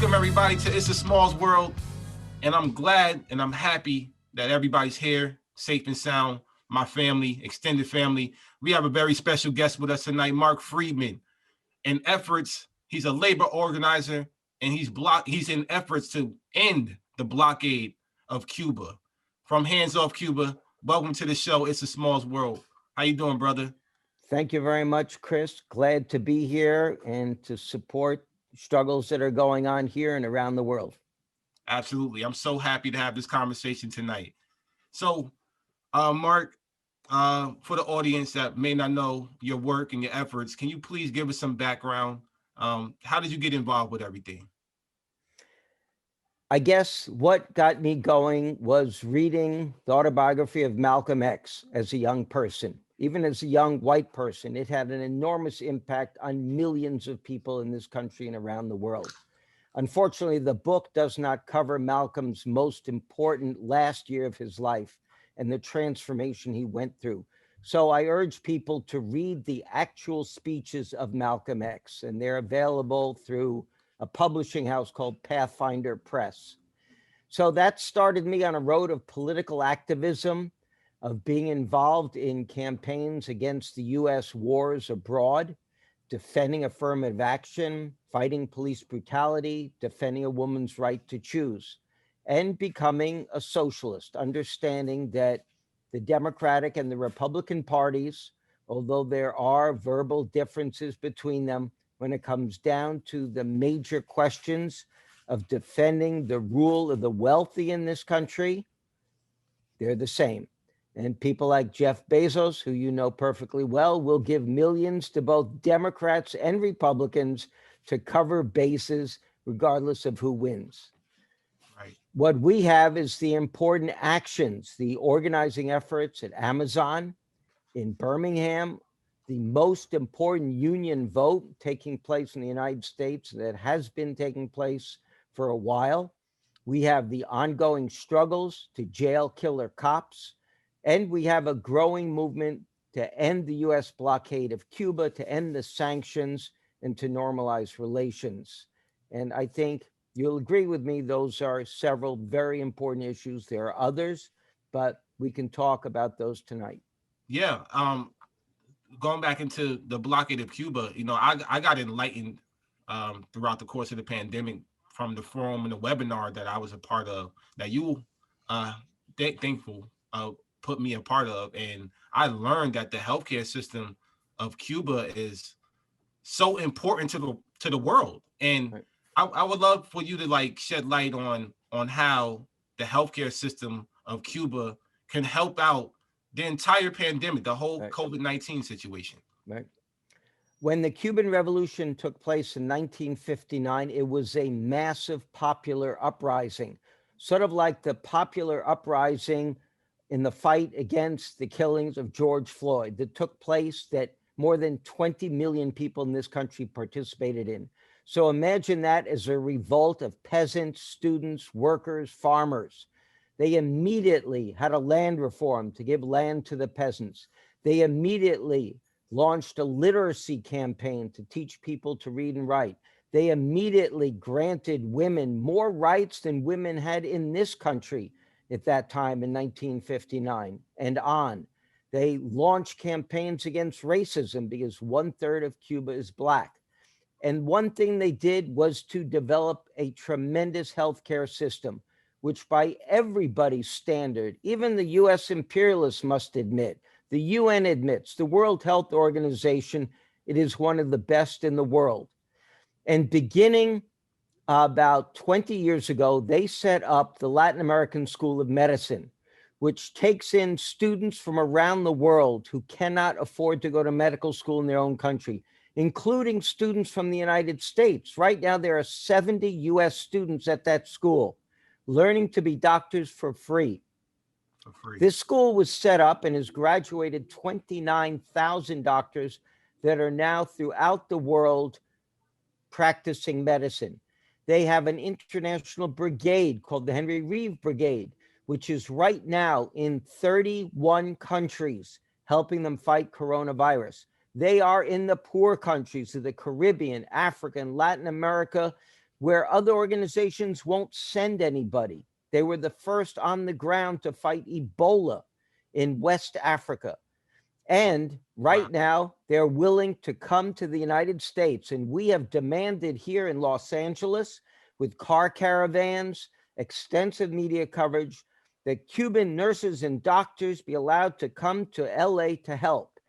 Welcome everybody to It's a Smalls World, and I'm glad and I'm happy that everybody's here, safe and sound. My family, extended family. We have a very special guest with us tonight, Mark Friedman. He's a labor organizer, and he's in efforts to end the blockade of Cuba. From Hands Off Cuba, welcome to the show. It's a Smalls World. How you doing, brother? Thank you very much, Chris. Glad to be here and to support struggles that are going on here and around the world. Absolutely. I'm so happy to have this conversation tonight. So, Mark, for the audience that may not know your work and your efforts, can you please give us some background? How did you get involved with everything? I guess what got me going was reading the autobiography of Malcolm X as a young person. Even as a young white person, it had an enormous impact on millions of people in this country and around the world. Unfortunately, the book does not cover Malcolm's most important last year of his life and the transformation he went through. So I urge people to read the actual speeches of Malcolm X, and they're available through a publishing house called Pathfinder Press. So that started me on a road of political activism, of being involved in campaigns against the US wars abroad, defending affirmative action, fighting police brutality, defending a woman's right to choose, and becoming a socialist, understanding that the Democratic and the Republican parties, although there are verbal differences between them, when it comes down to the major questions of defending the rule of the wealthy in this country, they're the same. And people like Jeff Bezos, who you know perfectly well, will give millions to both Democrats and Republicans to cover bases, regardless of who wins. Right. What we have is the important actions, the organizing efforts at Amazon, in Birmingham, the most important union vote taking place in the United States that has been taking place for a while. We have the ongoing struggles to jail killer cops. And we have a growing movement to end the US blockade of Cuba, to end the sanctions, and to normalize relations. And I think you'll agree with me, those are several very important issues. There are others, but we can talk about those tonight. Yeah. Going back into the blockade of Cuba, I got enlightened throughout the course of the pandemic from the forum and the webinar that I was a part of, that you thankful put me a part of. And I learned that the healthcare system of Cuba is so important to the world. And Right. I would love for you to shed light on how the healthcare system of Cuba can help out the entire pandemic, the whole Right. COVID-19 situation. Right. When the Cuban Revolution took place in 1959, it was a massive popular uprising, sort of like the popular uprising in the fight against the killings of George Floyd that took place, that more than 20 million people in this country participated in. So imagine that as a revolt of peasants, students, workers, farmers. They immediately had a land reform to give land to the peasants. They immediately launched a literacy campaign to teach people to read and write. They immediately granted women more rights than women had in this country at that time in 1959 and on. They launched campaigns against racism because 1/3 of Cuba is Black. And one thing they did was to develop a tremendous healthcare system, which by everybody's standard, even the US imperialists must admit, the UN admits, the World Health Organization, it is one of the best in the world. And beginning about 20 years ago, they set up the Latin American School of Medicine, which takes in students from around the world who cannot afford to go to medical school in their own country, including students from the United States. Right now, there are 70 US students at that school learning to be doctors for free. For free. This school was set up and has graduated 29,000 doctors that are now throughout the world practicing medicine. They have an international brigade called the Henry Reeve Brigade, which is right now in 31 countries helping them fight coronavirus. They are in the poor countries of the Caribbean, Africa, and Latin America, where other organizations won't send anybody. They were the first on the ground to fight Ebola in West Africa. And right now, they're willing to come to the United States. And we have demanded here in Los Angeles, with car caravans, extensive media coverage, that Cuban nurses and doctors be allowed to come to LA to help,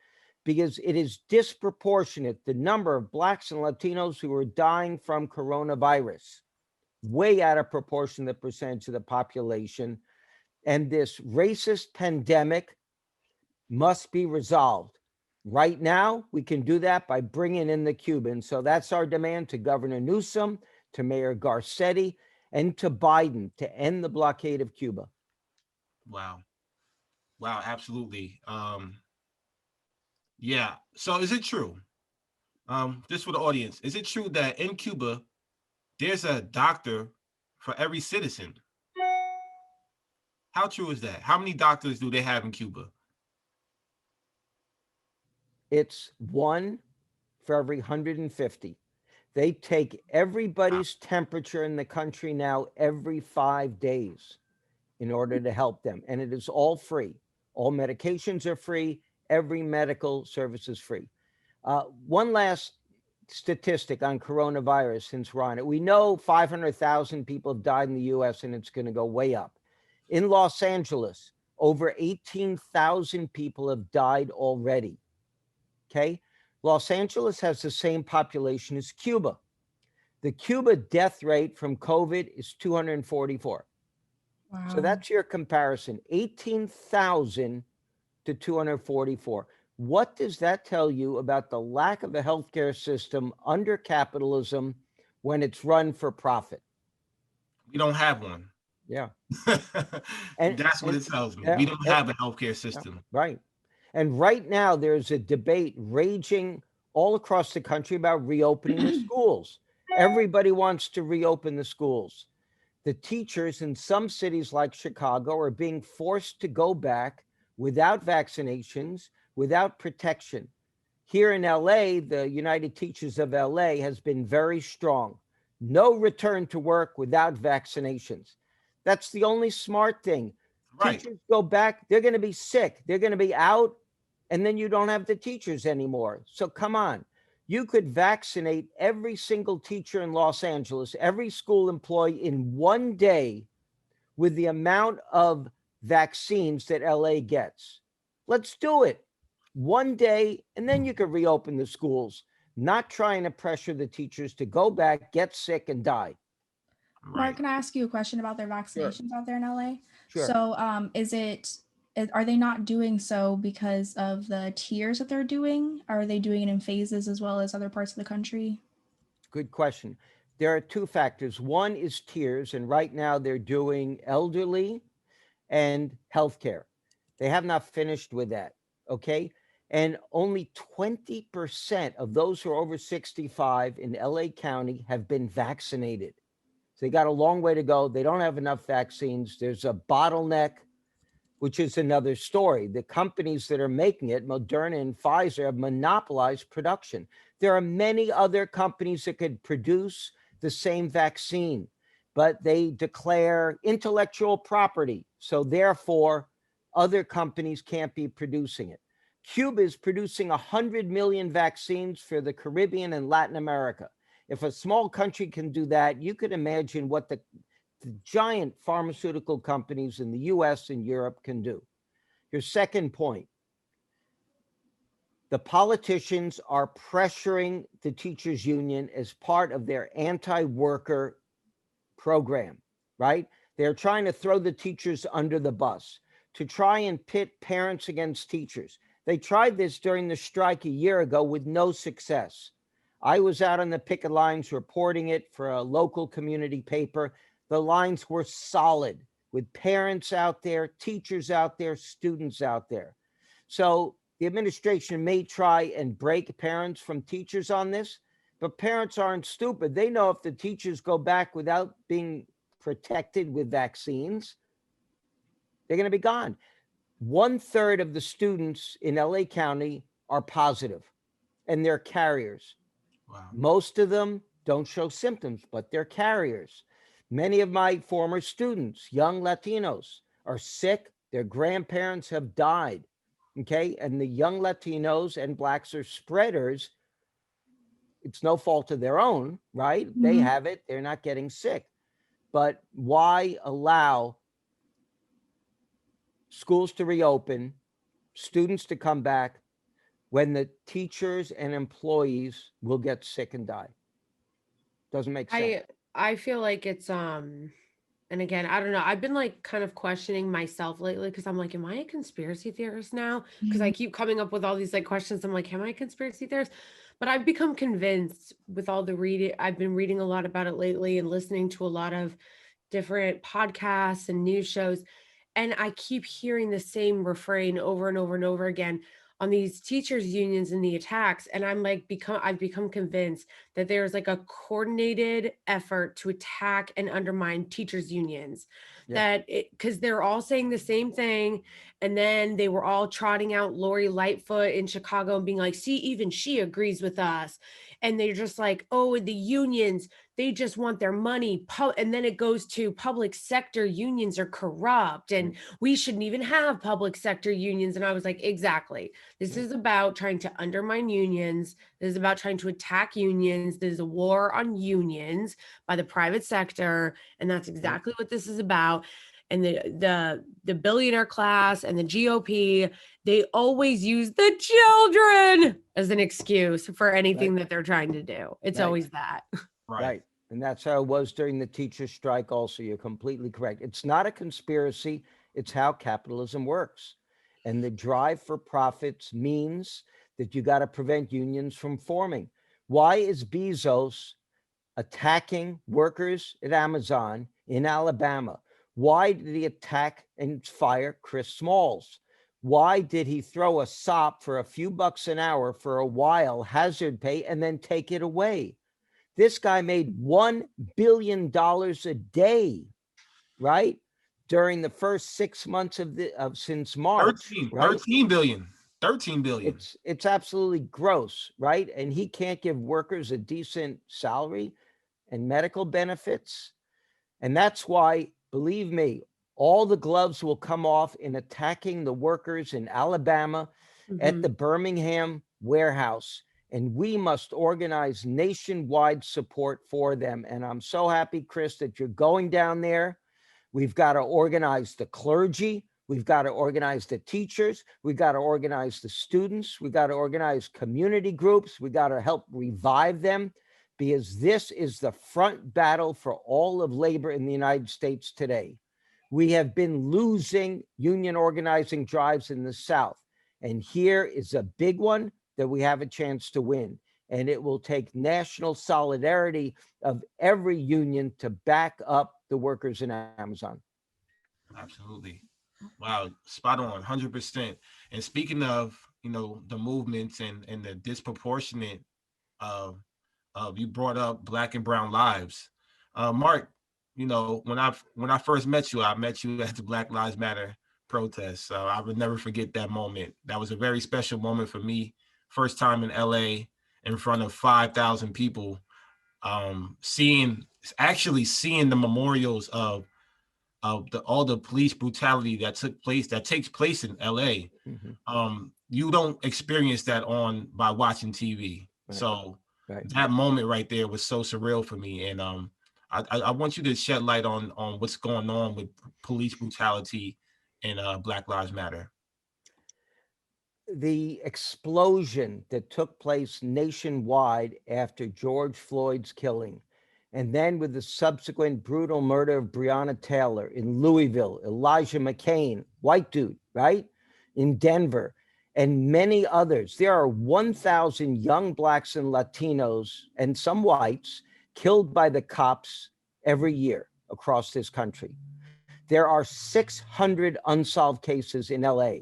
because it is disproportionate, the number of Blacks and Latinos who are dying from coronavirus, way out of proportion, the percentage of the population. And this racist pandemic must be resolved. Right now, we can do that by bringing in the Cubans. So that's our demand to Governor Newsom, to Mayor Garcetti, and to Biden to end the blockade of Cuba. Wow. Wow, absolutely. Yeah. So is it true? Just for the audience, is it true that in Cuba, there's a doctor for every citizen? How true is that? How many doctors do they have in Cuba? It's one for every 150. They take everybody's temperature in the country now every 5 days in order to help them. And it is all free. All medications are free. Every medical service is free. One last statistic on coronavirus, since we're on it. We know 500,000 people have died in the US, and it's going to go way up. In Los Angeles, over 18,000 people have died already. Okay. Los Angeles has the same population as Cuba. The Cuba death rate from COVID is 244. Wow. So that's your comparison, 18,000 to 244. What does that tell you about the lack of a healthcare system under capitalism when it's run for profit? We don't have one. Yeah. That's what it tells me. We don't have a healthcare system. Right. And right now, there's a debate raging all across the country about reopening the schools. Everybody wants to reopen the schools. The teachers in some cities like Chicago are being forced to go back without vaccinations, without protection. Here in LA, the United Teachers of LA has been very strong. No return to work without vaccinations. That's the only smart thing. Right. Teachers go back, they're going to be sick. They're going to be out, and then you don't have the teachers anymore. So come on. You could vaccinate every single teacher in Los Angeles, every school employee in one day with the amount of vaccines that LA gets. Let's do it. One day, and then you could reopen the schools, not trying to pressure the teachers to go back, get sick, and die. Right. Mark, can I ask you a question about their vaccinations out there in LA? Sure. So are they not doing so because of the tiers that they're doing? Are they doing it in phases as well as other parts of the country? Good question. There are two factors. One is tiers, and right now they're doing elderly and healthcare. They have not finished with that, okay? And only 20% of those who are over 65 in LA County have been vaccinated. So they got a long way to go. They don't have enough vaccines. There's a bottleneck, which is another story. The companies that are making it, Moderna and Pfizer, have monopolized production. There are many other companies that could produce the same vaccine, but they declare intellectual property. So therefore, other companies can't be producing it. Cuba is producing 100 million vaccines for the Caribbean and Latin America. If a small country can do that, you could imagine what the giant pharmaceutical companies in the US and Europe can do. Your second point, the politicians are pressuring the teachers union as part of their anti-worker program, right? They're trying to throw the teachers under the bus to try and pit parents against teachers. They tried this during the strike a year ago with no success. I was out on the picket lines reporting it for a local community paper. The lines were solid with parents out there, teachers out there, students out there. So the administration may try and break parents from teachers on this, but parents aren't stupid. They know if the teachers go back without being protected with vaccines, they're going to be gone. 1/3 of the students in LA County are positive, and they're carriers. Wow. Most of them don't show symptoms, but they're carriers. Many of my former students, young Latinos, are sick. Their grandparents have died. Okay. And the young Latinos and Blacks are spreaders. It's no fault of their own, right? They Mhm. have it, they're not getting sick. But why allow schools to reopen, students to come back when the teachers and employees will get sick and die? Doesn't make sense. I feel like it's and again, I don't know. I've been like kind of questioning myself lately because I'm like, am I a conspiracy theorist now? Because I keep coming up with all these like questions. I'm like, am I a conspiracy theorist? But I've become convinced with all the reading. I've been reading a lot about it lately and listening to a lot of different podcasts and news shows. And I keep hearing the same refrain over and over and over again on these teachers unions and the attacks. And I've become convinced that there's like a coordinated effort to attack and undermine teachers unions. Yeah. That because they're all saying the same thing, and then they were all trotting out Lori Lightfoot in Chicago and being like, see, even she agrees with us. And they're just like, oh, the unions, they just want their money. And then it goes to public sector unions are corrupt and we shouldn't even have public sector unions. And I was like, exactly. This is about trying to undermine unions. This is about trying to attack unions. This is a war on unions by the private sector. And that's exactly what this is about. And the billionaire class and the GOP, they always use the children as an excuse for anything that they're trying to do. It's always that. Right. And that's how it was during the teacher strike also. You're completely correct. It's not a conspiracy. It's how capitalism works. And the drive for profits means that you got to prevent unions from forming. Why is Bezos attacking workers at Amazon in Alabama? Why did he attack and fire Chris Smalls? Why did he throw a sop for a few bucks an hour for a while, hazard pay, and then take it away? This guy made $1 billion a day, right? During the first 6 months of since March, 13, right? 13 billion. 13 billion. It's absolutely gross, right? And he can't give workers a decent salary and medical benefits. And that's why, believe me, all the gloves will come off in attacking the workers in Alabama at the Birmingham warehouse. And we must organize nationwide support for them. And I'm so happy, Chris, that you're going down there. We've got to organize the clergy. We've got to organize the teachers. We've got to organize the students. We've got to organize community groups. We got to help revive them, because this is the front battle for all of labor in the United States today. We have been losing union organizing drives in the South. And here is a big one that we have a chance to win. And it will take national solidarity of every union to back up the workers in Amazon. Absolutely. Wow, spot on, 100%. And speaking of, the movements and the disproportionate, you brought up Black and Brown lives. Mark, when I first met you, I met you at the Black Lives Matter protest. So I would never forget that moment. That was a very special moment for me. First time in LA in front of 5,000 people, actually seeing the memorials of all the police brutality that takes place in LA. You don't experience that by watching TV. Right. So that moment right there was so surreal for me. And I want you to shed light on what's going on with police brutality and Black Lives Matter. The explosion that took place nationwide after George Floyd's killing, and then with the subsequent brutal murder of Breonna Taylor in Louisville, Elijah McClain, white dude, right, in Denver, and many others. There are 1,000 young Blacks and Latinos and some whites killed by the cops every year across this country. There are 600 unsolved cases in LA.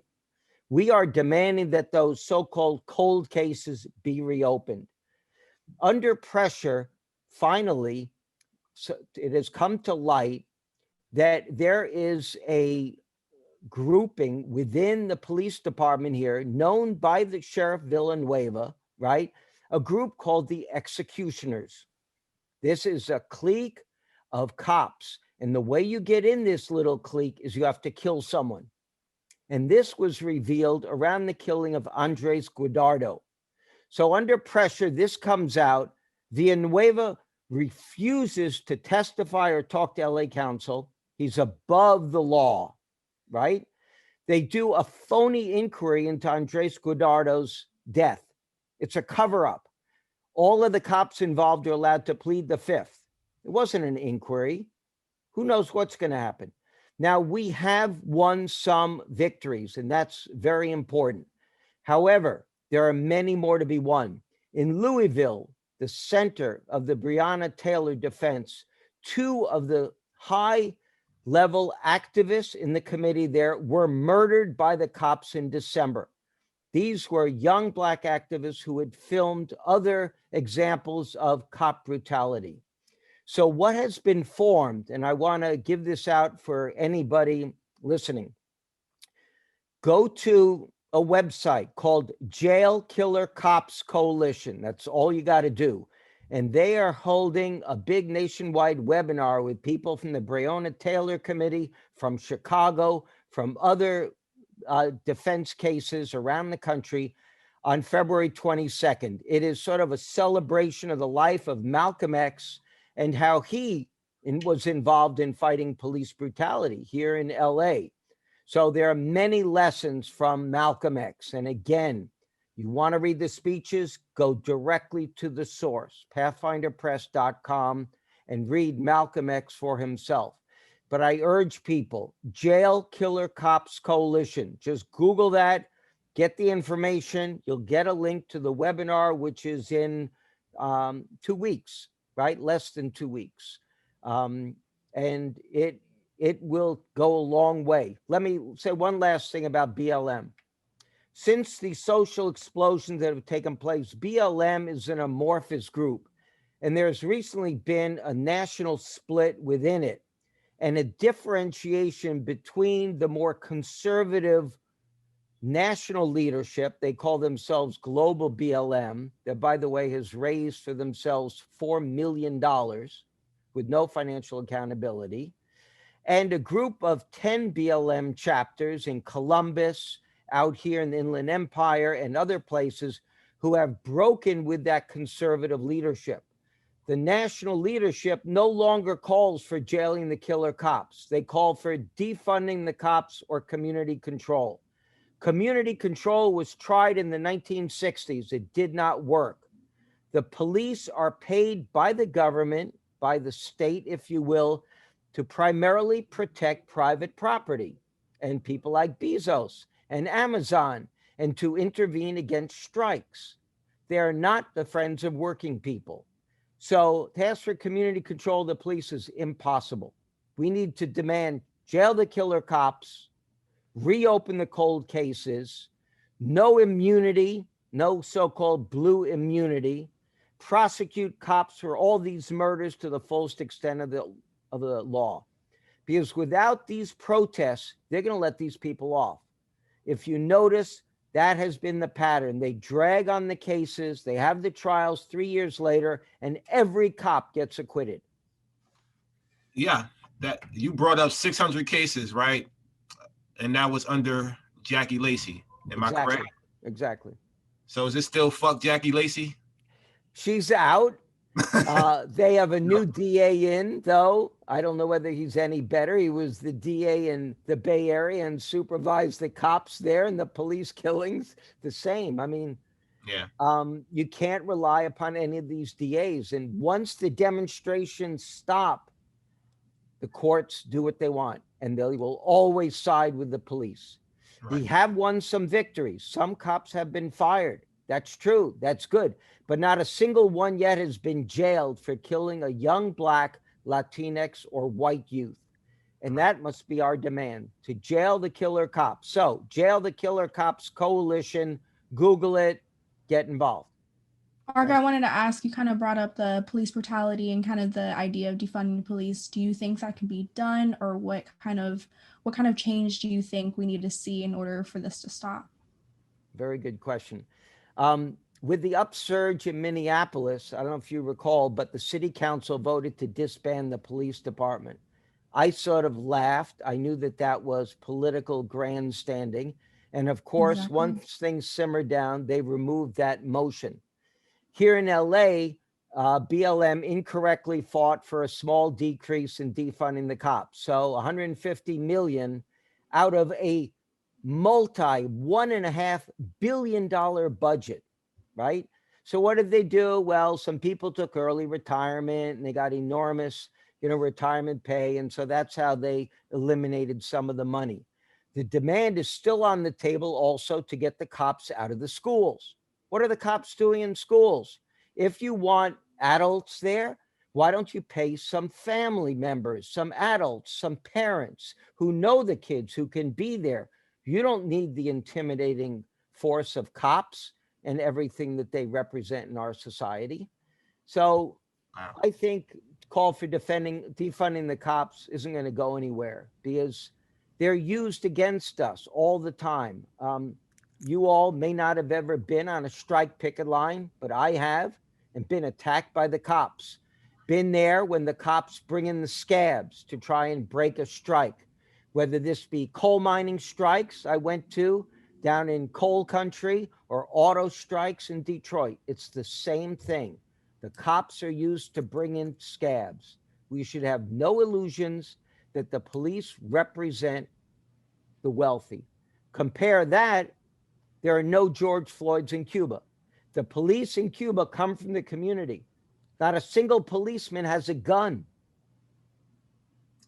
We are demanding that those so-called cold cases be reopened. Under pressure, finally, so it has come to light that there is a grouping within the police department here, known by the Sheriff Villanueva, right? A group called the Executioners. This is a clique of cops. And the way you get in this little clique is you have to kill someone. And this was revealed around the killing of Andres Guadardo. So under pressure, this comes out. Villanueva refuses to testify or talk to LA counsel. He's above the law, right? They do a phony inquiry into Andres Guadardo's death. It's a cover-up. All of the cops involved are allowed to plead the fifth. It wasn't an inquiry. Who knows what's going to happen? Now, we have won some victories, and that's very important. However, there are many more to be won. In Louisville, the center of the Breonna Taylor defense, two of the high-level activists in the committee there were murdered by the cops in December. These were young Black activists who had filmed other examples of cop brutality. So what has been formed, and I want to give this out for anybody listening, go to a website called Jail Killer Cops Coalition. That's all you got to do. And they are holding a big nationwide webinar with people from the Breonna Taylor Committee, from Chicago, from other defense cases around the country on February 22nd. It is sort of a celebration of the life of Malcolm X and how he was involved in fighting police brutality here in LA. So there are many lessons from Malcolm X. And again, you want to read the speeches, go directly to the source, pathfinderpress.com, and read Malcolm X for himself. But I urge people, Jail Killer Cops Coalition, just Google that, get the information. You'll get a link to the webinar, which is in 2 weeks, right? Less than 2 weeks. And it will go a long way. Let me say one last thing about BLM. Since the social explosions that have taken place, BLM is an amorphous group, and there's recently been a national split within it and a differentiation between the more conservative national leadership. They call themselves Global BLM, that, by the way, has raised for themselves $4 million with no financial accountability, and a group of 10 BLM chapters in Columbus, out here in the Inland Empire and other places, who have broken with that conservative leadership. The national leadership no longer calls for jailing the killer cops. They call for defunding the cops or community control. Community control was tried in the 1960s. It did not work. The police are paid by the government, by the state, if you will, to primarily protect private property and people like Bezos and Amazon, and to intervene against strikes. They are not the friends of working people. So to ask for community control of the police is impossible. We need to demand jail the killer cops, reopen the cold cases, no immunity, no so-called blue immunity, prosecute cops for all these murders to the fullest extent of the law. Because without these protests, they're going to let these people off. If you notice, that has been the pattern. They drag on the cases, they have the trials 3 years later, and every cop gets acquitted. Yeah, that you brought up 600 cases, right? And that was under Jackie Lacey. Am I correct? Exactly. So is it still fuck Jackie Lacey? She's out. They have a new DA in, though. I don't know whether he's any better. He was the DA in the Bay Area and supervised the cops there and the police killings. The same. I mean, yeah. You can't rely upon any of these DAs. And once the demonstrations stop, the courts do what they want, and they will always side with the police. Right. We have won some victories. Some cops have been fired. That's true. That's good. But not a single one yet has been jailed for killing a young Black, Latinx, or white youth. And that must be our demand, to jail the killer cops. So, Jail the Killer Cops Coalition, Google it, get involved. Mark, I wanted to ask, you kind of brought up the police brutality and kind of the idea of defunding the police. Do you think that can be done, or what kind of change do you think we need to see in order for this to stop? Very good question. with the upsurge in Minneapolis, I don't know if you recall, but the city council voted to disband the police department. I sort of laughed. I knew that that was political grandstanding. And of course, Exactly. once things simmered down, they removed that motion. Here in LA, BLM incorrectly fought for a small decrease in defunding the cops. So 150 million out of a multi $1.5 billion budget, right? So what did they do? Well, some people took early retirement and they got enormous, retirement pay. And so that's how they eliminated some of the money. The demand is still on the table also to get the cops out of the schools. What are the cops doing in schools? If you want adults there, why don't you pay some family members, some adults, some parents who know the kids, who can be there? You don't need the intimidating force of cops and everything that they represent in our society. So Wow. I think call for defunding the cops isn't going to go anywhere because they're used against us all the time. You all may not have ever been on a strike picket line, but I have, and been attacked by the cops. Been there when the cops bring in the scabs to try and break a strike, whether this be coal mining strikes I went to down in coal country or auto strikes in Detroit. It's the same thing. The cops are used to bring in scabs. We should have no illusions that the police represent the wealthy. Compare that, there are no George Floyds in Cuba. The police in Cuba come from the community. Not a single policeman has a gun.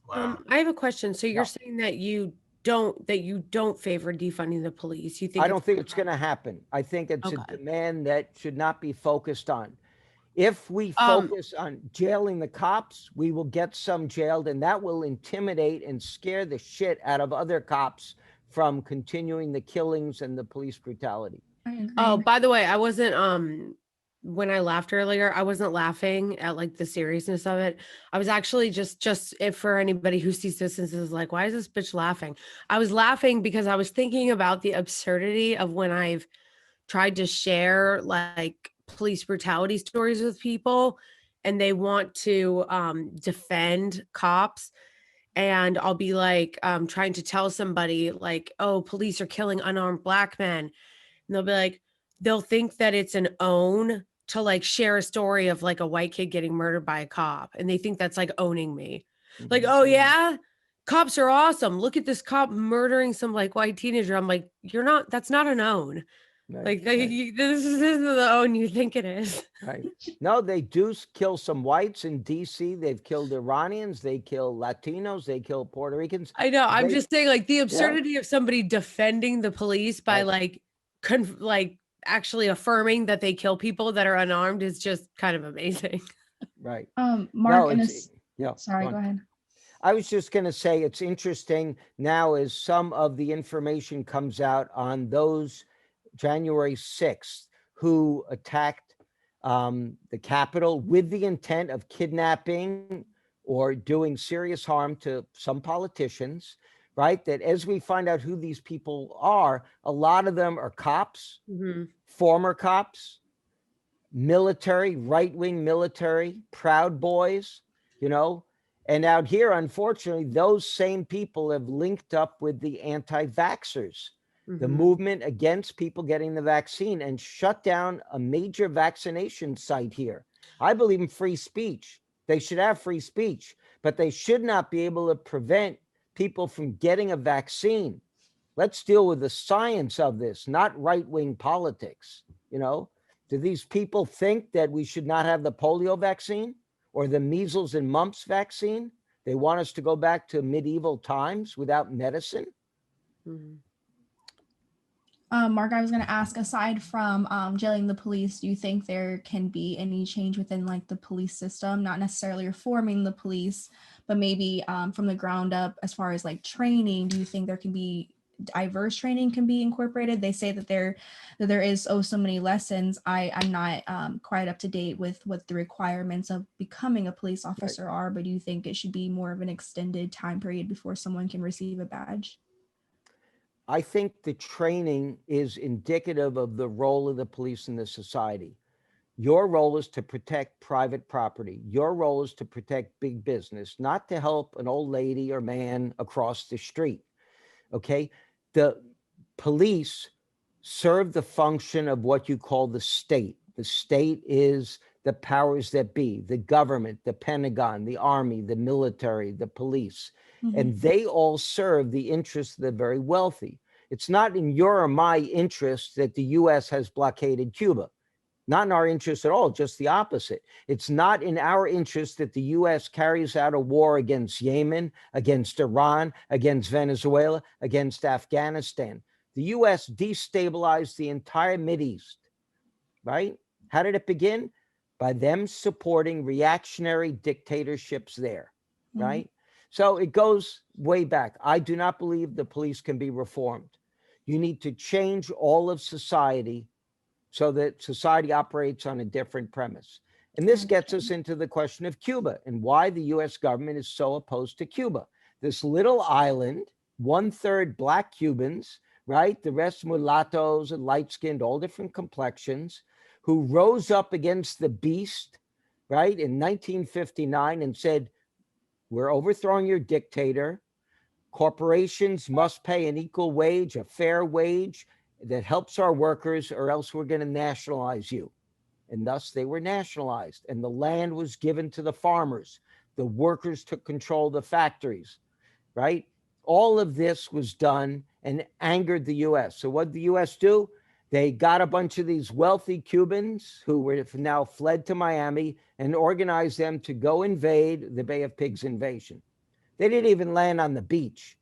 Wow. I have a question. So you're Yeah. saying that you don't favor defunding the police. You think I don't think it's going to happen. I think it's a Okay. demand that should not be focused on. If we Um, focus on jailing the cops, we will get some jailed, and that will intimidate and scare the shit out of other cops from continuing the killings and the police brutality. I agree. Oh, by the way, I wasn't when I laughed earlier, I wasn't laughing at like the seriousness of it. I was actually just if for anybody who sees this and is like, why is this bitch laughing? I was laughing because I was thinking about the absurdity of when I've tried to share like police brutality stories with people and they want to defend cops, and I'll be like trying to tell somebody like, oh, police are killing unarmed Black men, and they'll be like, they'll think that it's an own to like share a story of like a white kid getting murdered by a cop, and they think that's like owning me. Like, oh yeah, cops are awesome, look at this cop murdering some like white teenager. I'm like, you're not, that's not an own. Right, Like right, this isn't the own you think it is. right. No, they do kill some whites in DC. They've killed Iranians. They kill Latinos. They kill Puerto Ricans. I know. I'm They- just saying, like the absurdity of somebody defending the police by Right. like actually affirming that they kill people that are unarmed is just kind of amazing. Right. Mark, No, and it's, yeah. sorry, go go on. ahead. I was just going to say it's interesting now as some of the information comes out on those January 6th who attacked the Capitol with the intent of kidnapping or doing serious harm to some politicians, right? That as we find out who these people are, a lot of them are cops, former cops, military, right-wing military, Proud Boys, and out here, unfortunately, those same people have linked up with the anti-vaxxers, the movement against people getting the vaccine, and shut down a major vaccination site here. I believe in free speech. They should have free speech, but they should not be able to prevent people from getting a vaccine. Let's deal with the science of this, not right-wing politics. Do these people think that we should not have the polio vaccine or the measles and mumps vaccine? They want us to go back to medieval times without medicine? Mark, I was going to ask, aside from jailing the police, do you think there can be any change within like the police system, not necessarily reforming the police, but maybe from the ground up as far as like training? Do you think there can be diverse training can be incorporated? They say that there is so many lessons. I'm not quite up to date with what the requirements of becoming a police officer are, but do you think it should be more of an extended time period before someone can receive a badge? I think the training is indicative of the role of the police in the society. Your role is to protect private property. Your role is to protect big business, not to help an old lady or man across the street. Okay. The police serve the function of what you call the state. The state is the powers that be, the government, the Pentagon, the army, the military, the police, and they all serve the interests of the very wealthy. It's not in your or my interest that the US has blockaded Cuba. Not in our interest at all, just the opposite. It's not in our interest that the US carries out a war against Yemen, against Iran, against Venezuela, against Afghanistan. The US destabilized the entire Mideast, right? How did it begin? By them supporting reactionary dictatorships there, right? So it goes way back. I do not believe the police can be reformed. You need to change all of society so that society operates on a different premise. And this gets us into the question of Cuba and why the US government is so opposed to Cuba. This little island, 1/3 Black Cubans, right? The rest mulattoes and light-skinned, all different complexions, who rose up against the beast, right, in 1959 and said, we're overthrowing your dictator. Corporations must pay an equal wage, a fair wage that helps our workers, or else we're going to nationalize you. And thus they were nationalized, and the land was given to the farmers. The workers took control of the factories, right? All of this was done and angered the US. So what did the US do? They got a bunch of these wealthy Cubans who were now fled to Miami and organized them to go invade the Bay of Pigs invasion. They didn't even land on the beach.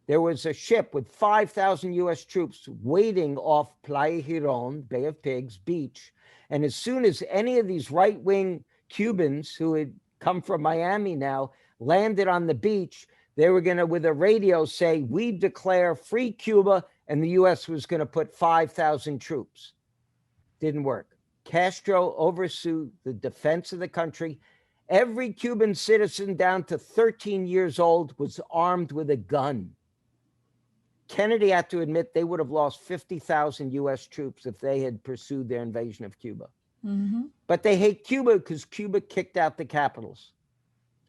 There was a ship with 5,000 US troops waiting off Playa Giron, Bay of Pigs beach. And as soon as any of these right-wing Cubans who had come from Miami now landed on the beach, they were going to, with a radio, say, we declare free Cuba, and the US was going to put 5,000 troops. Didn't work. Castro oversaw the defense of the country. Every Cuban citizen down to 13 years old was armed with a gun. Kennedy had to admit they would have lost 50,000 US troops if they had pursued their invasion of Cuba. But they hate Cuba because Cuba kicked out the capitals.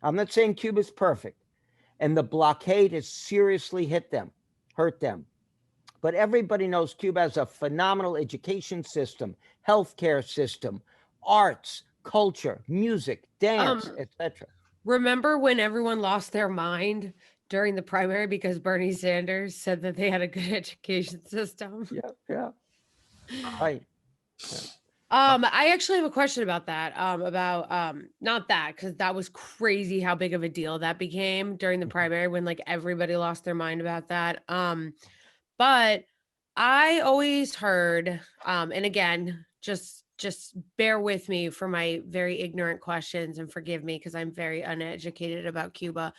I'm not saying Cuba's perfect. And the blockade has seriously hurt them. But everybody knows Cuba has a phenomenal education system, healthcare system, arts, culture, music, dance, etc. Remember when everyone lost their mind during the primary because Bernie Sanders said that they had a good education system? Yeah. Right. Yeah. I actually have a question about that. Not that, because that was crazy how big of a deal that became during the primary when like everybody lost their mind about that. But I always heard, and again, just bear with me for my very ignorant questions and forgive me because I'm very uneducated about Cuba.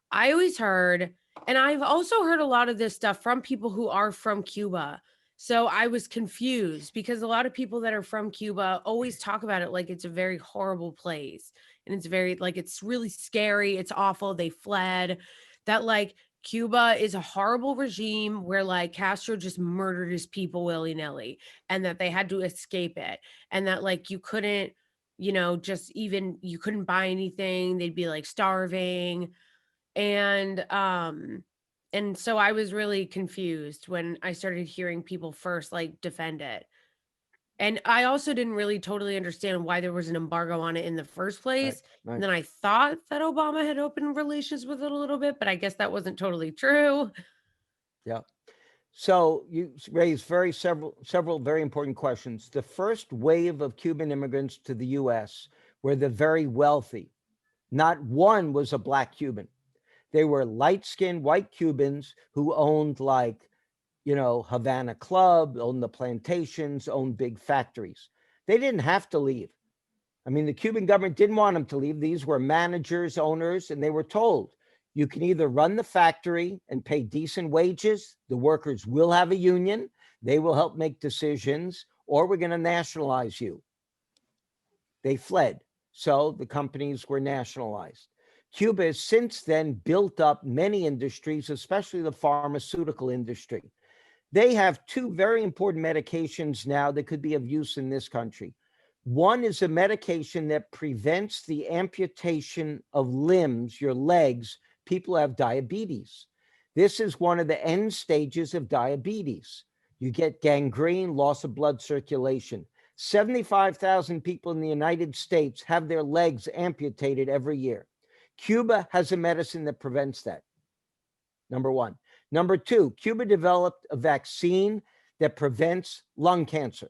I always heard, and I've also heard a lot of this stuff from people who are from Cuba. So I was confused because a lot of people that are from Cuba always talk about it like it's a very horrible place. And it's very, like, it's really scary. It's awful. They fled. That, like, Cuba is a horrible regime where, like, Castro just murdered his people willy-nilly and that they had to escape it. And that, like, you couldn't, just even, you couldn't buy anything. They'd be, like, starving. And so I was really confused when I started hearing people first like defend it. And I also didn't really totally understand why there was an embargo on it in the first place. Right. And then I thought that Obama had opened relations with it a little bit, but I guess that wasn't totally true. Yeah. So you raised several very important questions. The first wave of Cuban immigrants to the US were the very wealthy. Not one was a Black Cuban. They were light-skinned white Cubans who owned, like, Havana Club, owned the plantations, owned big factories. They didn't have to leave. I mean, the Cuban government didn't want them to leave. These were managers, owners, and they were told, you can either run the factory and pay decent wages, the workers will have a union, they will help make decisions, or we're going to nationalize you. They fled. So the companies were nationalized. Cuba has since then built up many industries, especially the pharmaceutical industry. They have two very important medications now that could be of use in this country. One is a medication that prevents the amputation of limbs, your legs. People have diabetes. This is one of the end stages of diabetes. You get gangrene, loss of blood circulation. 75,000 people in the United States have their legs amputated every year. Cuba has a medicine that prevents that. Number one. Number two, Cuba developed a vaccine that prevents lung cancer.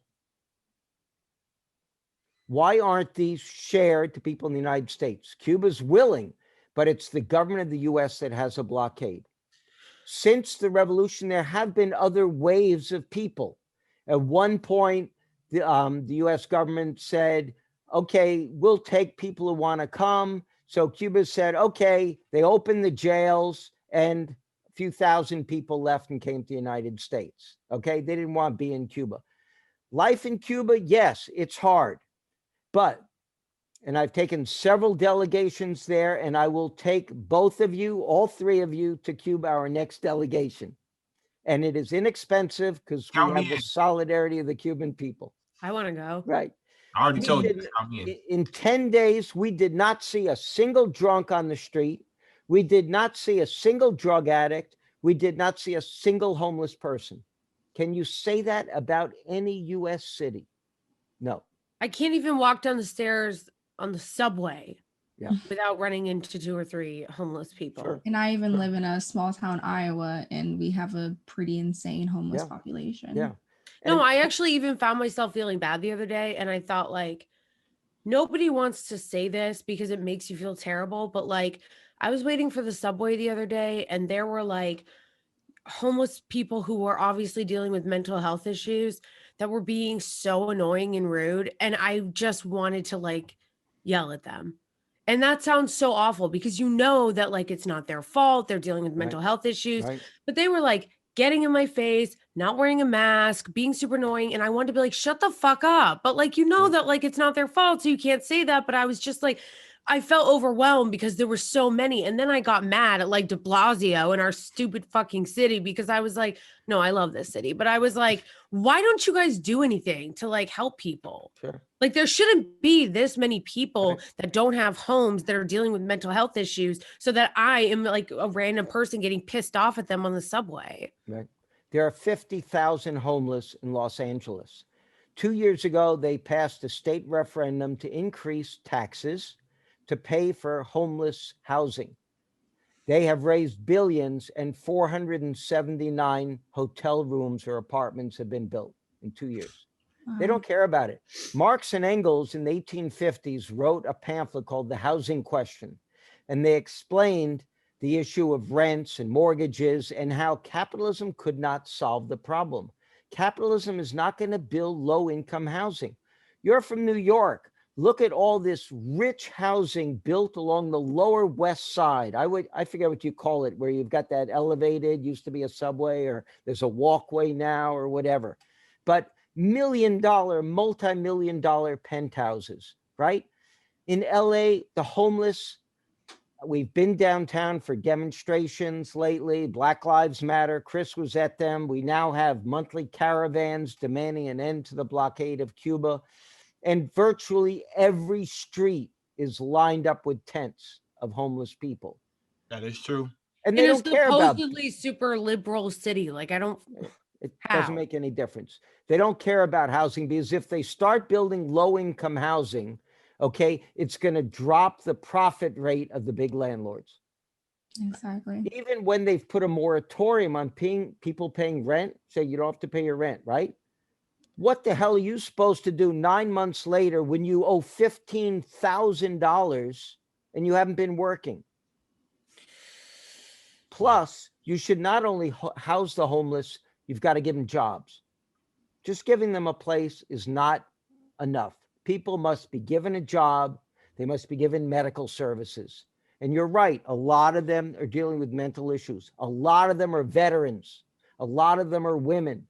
Why aren't these shared to people in the United States? Cuba's willing, but it's the government of the US that has a blockade. Since the revolution, there have been other waves of people. At one point, the US government said, okay, we'll take people who want to come. So Cuba said, okay, they opened the jails and a few thousand people left and came to the United States. Okay, they didn't want to be in Cuba. Life in Cuba, yes, it's hard. But, and I've taken several delegations there, and I will take both of you, all three of you, to Cuba, our next delegation. And it is inexpensive because we Count me have the in. solidarity of the Cuban people. I want to go. Right. I already told you. did- Count me in. In 10 days, we did not see a single drunk on the street. We did not see a single drug addict. We did not see a single homeless person. Can you say that about any US city? No. I can't even walk down the stairs on the subway Yeah. without running into 2 or 3 homeless people. Sure. And I even live in a small town, Iowa, and we have a pretty insane homeless Yeah. population. Yeah. No, And- I actually even found myself feeling bad the other day, and I thought, like, nobody wants to say this because it makes you feel terrible, but like, I was waiting for the subway the other day, and there were like homeless people who were obviously dealing with mental health issues that were being so annoying and rude, and I just wanted to like yell at them. And that sounds so awful because you know that like it's not their fault, they're dealing with mental health issues, Right. but they were like getting in my face, not wearing a mask, being super annoying, and I wanted to be like, shut the fuck up. But like, you know Right. that like it's not their fault, so you can't say that. But I was just like, I felt overwhelmed because there were so many. And then I got mad at like de Blasio in our stupid fucking city because I was like, no, I love this city. But I was like, why don't you guys do anything to like help people? Sure. Like there shouldn't be this many people Right. that don't have homes that are dealing with mental health issues so that I am like a random person getting pissed off at them on the subway. Right. There are 50,000 homeless in Los Angeles. 2 years ago, they passed a state referendum to increase taxes to pay for homeless housing. They have raised billions, and 479 hotel rooms or apartments have been built in 2 years. They don't care about it. Marx and Engels in the 1850s wrote a pamphlet called The Housing Question, and they explained the issue of rents and mortgages and how capitalism could not solve the problem. Capitalism is not going to build low-income housing. You're from New York. Look at all this rich housing built along the lower west side. I forget what you call it, where you've got that elevated, used to be a subway, or there's a walkway now or whatever. But $1 million, multi-million-dollar penthouses, right? In LA, the homeless, we've been downtown for demonstrations lately. Black Lives Matter. Chris was at them. We now have monthly caravans demanding an end to the blockade of Cuba. And virtually every street is lined up with tents of homeless people. That is true. And they don't care about it. Supposedly super liberal city. Like I don't. It How? doesn't make any difference. They don't care about housing because if they start building low-income housing, okay, it's going to drop the profit rate of the big landlords. Exactly. Even when they've put a moratorium on people paying rent, say you don't have to pay your rent, right? What the hell are you supposed to do 9 months later when you owe $15,000 and you haven't been working? Plus, you should not only house the homeless, you've got to give them jobs. Just giving them a place is not enough. People must be given a job. They must be given medical services. And you're right, a lot of them are dealing with mental issues. A lot of them are veterans. A lot of them are women.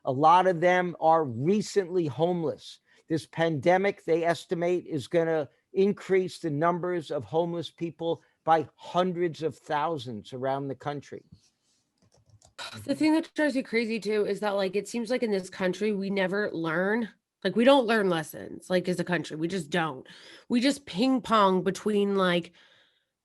A lot of them are recently homeless. This pandemic, they estimate, is going to increase the numbers of homeless people by hundreds of thousands around the country. The thing that drives me crazy too is that like it seems like in this country we never learn. Like we don't learn lessons like as a country. We just don't. We just ping pong between like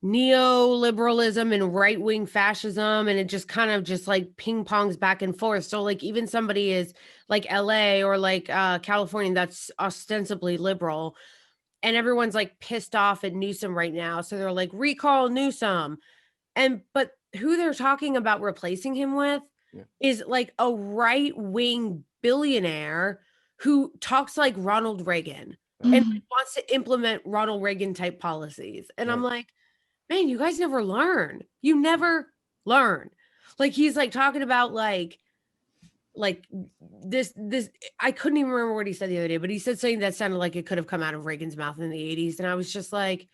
neoliberalism and right-wing fascism, and it just kind of just like ping pongs back and forth. So like even somebody is like LA or like California that's ostensibly liberal, and everyone's like pissed off at Newsom right now. So they're like recall Newsom. And but who they're talking about replacing him with Yeah. is like a right-wing billionaire who talks like Ronald Reagan and Mhm. like, wants to implement Ronald Reagan type policies. And I'm Right. like, man, you guys never learn. You never learn. Like he's like talking about like this I couldn't even remember what he said the other day, but he said something that sounded like it could have come out of Reagan's mouth in the 80s. And I was just like,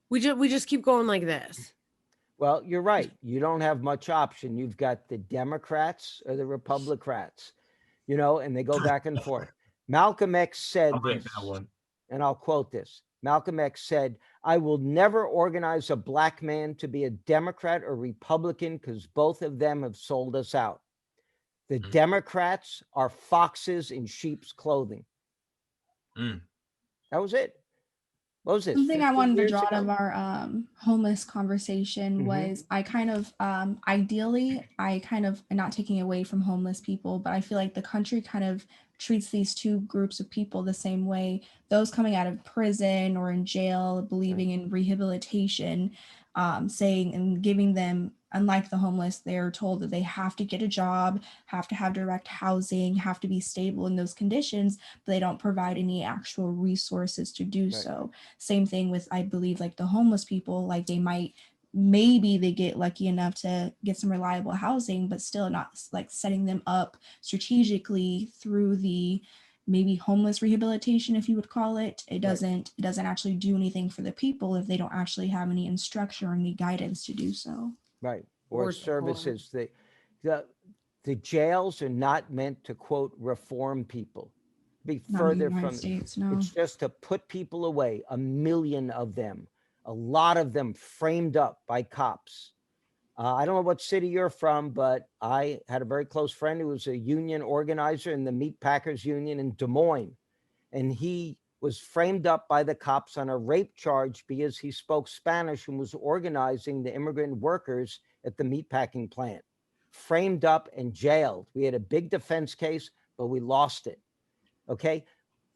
we just keep going like this. Well, you're right. You don't have much option. You've got the Democrats or the Republicans, and they go back and forth. Malcolm X I said like this, that one. and I'll quote this. Malcolm X said, "I will never organize a black man to be a Democrat or Republican because both of them have sold us out. The Mm. Democrats are foxes in sheep's clothing." Mm. That was it. What was this? Something I 50 wanted to years draw out ago? of our homeless conversation was I kind of ideally I kind of not taking away from homeless people, but I feel like the country kind of treats these two groups of people the same way. Those coming out of prison or in jail, believing in rehabilitation, saying and giving them, unlike the homeless, they're told that they have to get a job, have to have direct housing, have to be stable in those conditions, but they don't provide any actual resources to do Right. so. Same thing with, I believe, like the homeless people, like maybe they get lucky enough to get some reliable housing, but still not like setting them up strategically through the maybe homeless rehabilitation, if you would call it. It doesn't actually do anything for the people if they don't actually have any instruction or any guidance to do so. Right. Or Or support. services. The jails are not meant to, quote, reform people. Be Not in the further United from it. States, no. It's just to put people away, 1 million of them, a lot of them framed up by cops. I don't know what city you're from, but I had a very close friend who was a union organizer in the Meat Packers Union in Des Moines. And he was framed up by the cops on a rape charge because he spoke Spanish and was organizing the immigrant workers at the meatpacking plant. Framed up and jailed. We had a big defense case, but we lost it. Okay.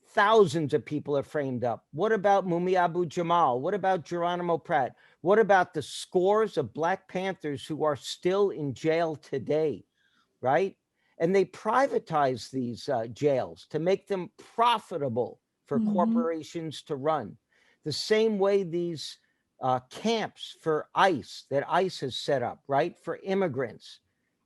Thousands of people are framed up. What about Mumi Abu Jamal? What about Geronimo Pratt? What about the scores of Black Panthers who are still in jail today? Right? And they privatize these jails to make them profitable for corporations to run. The same way these camps for ICE that ICE has set up, right, for immigrants.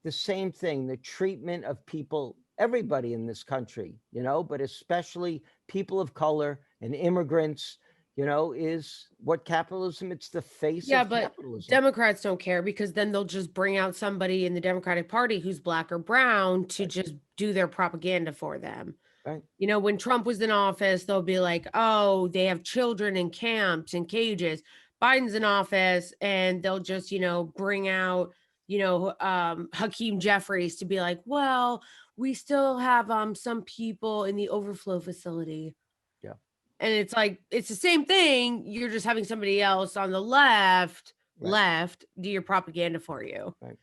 The same thing, the treatment of people, everybody in this country, but especially people of color and immigrants, is what capitalism, it's the face Yeah, of but capitalism. Democrats don't care because then they'll just bring out somebody in the Democratic Party who's black or brown to just do their propaganda for them. Right. When Trump was in office, they'll be like, oh, they have children in camps and cages. Biden's in office and they'll just, bring out, Hakeem Jeffries to be like, well, we still have some people in the overflow facility. Yeah. And it's like, it's the same thing. You're just having somebody else on the left do your propaganda for you. Right.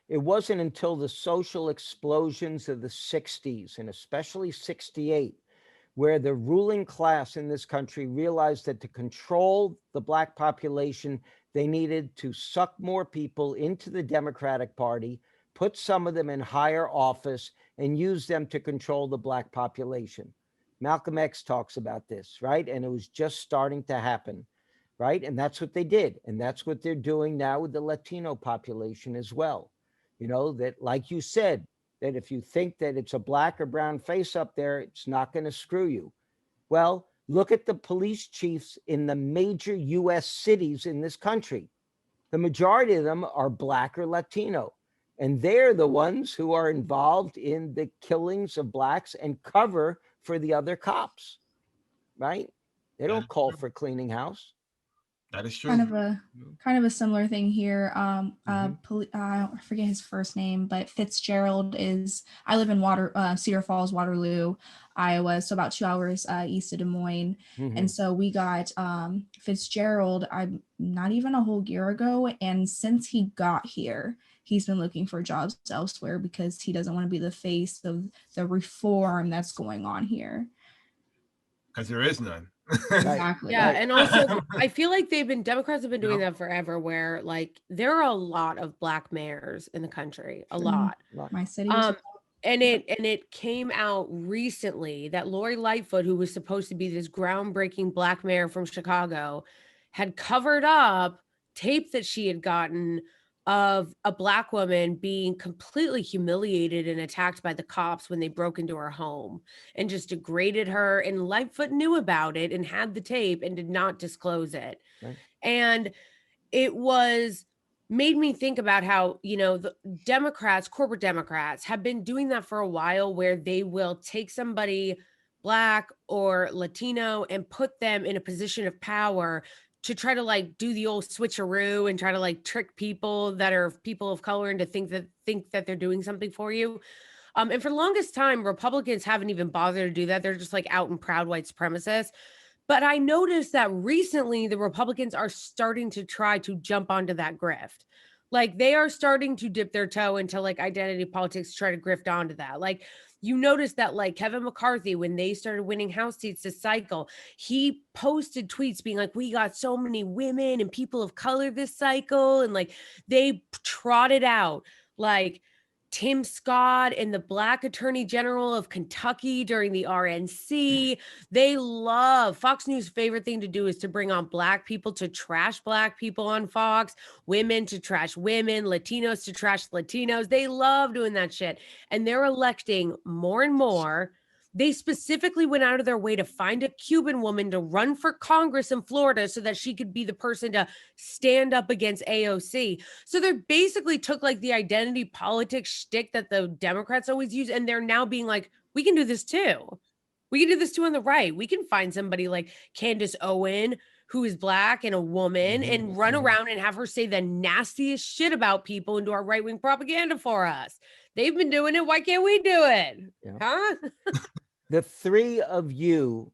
It wasn't until the social explosions of the 60s and especially 68 where the ruling class in this country realized that to control the Black population, they needed to suck more people into the Democratic Party, put some of them in higher office, and use them to control the Black population. Malcolm X talks about this, right? And it was just starting to happen, right? And that's what they did. And that's what they're doing now with the Latino population as well. That, like you said, that if you think that it's a black or brown face up there, it's not going to screw you. Well, look at the police chiefs in the major US cities in this country. The majority of them are black or Latino, and they're the ones who are involved in the killings of blacks and cover for the other cops, right? They don't call for cleaning house. That is true. Kind of a similar thing here. I forget his first name, but Fitzgerald is. I live in Cedar Falls, Waterloo, Iowa, so about 2 hours east of Des Moines. And so we got Fitzgerald. I'm not even a whole year ago, and since he got here, he's been looking for jobs elsewhere because he doesn't want to be the face of the reform that's going on here. Because there is none. Exactly. Yeah, and also I feel like Democrats have been doing that forever, where like there are a lot of black mayors in the country, a lot. My city. And it came out recently that Lori Lightfoot, who was supposed to be this groundbreaking black mayor from Chicago, had covered up tape that she had gotten of a black woman being completely humiliated and attacked by the cops when they broke into her home and just degraded her. And Lightfoot knew about it and had the tape and did not disclose it. Right. And it made me think about how, the Democrats, corporate Democrats, have been doing that for a while, where they will take somebody black or Latino and put them in a position of power to try to like do the old switcheroo and try to like trick people that are people of color into think that they're doing something for you. And for the longest time, Republicans haven't even bothered to do that. They're just like out and proud white supremacists. But I noticed that recently the Republicans are starting to try to jump onto that grift. Like they are starting to dip their toe into like identity politics, to try to grift onto that. Like you notice that like Kevin McCarthy, when they started winning House seats this cycle, he posted tweets being like, we got so many women and people of color this cycle. And like they trotted out like Tim Scott and the Black Attorney General of Kentucky during the RNC. They love Fox News' favorite thing to do is to bring on Black people to trash Black people on Fox, women to trash women, Latinos to trash Latinos. They love doing that shit. And they're electing more and more. They specifically went out of their way to find a Cuban woman to run for Congress in Florida so that she could be the person to stand up against AOC. So they basically took like the identity politics shtick that the Democrats always use, and they're now being like, we can do this too. We can do this too on the right. We can find somebody like Candace Owen, who is Black and a woman, and run around and have her say the nastiest shit about people and do our right-wing propaganda for us. They've been doing it. Why can't we do it? Yeah. Huh? The three of you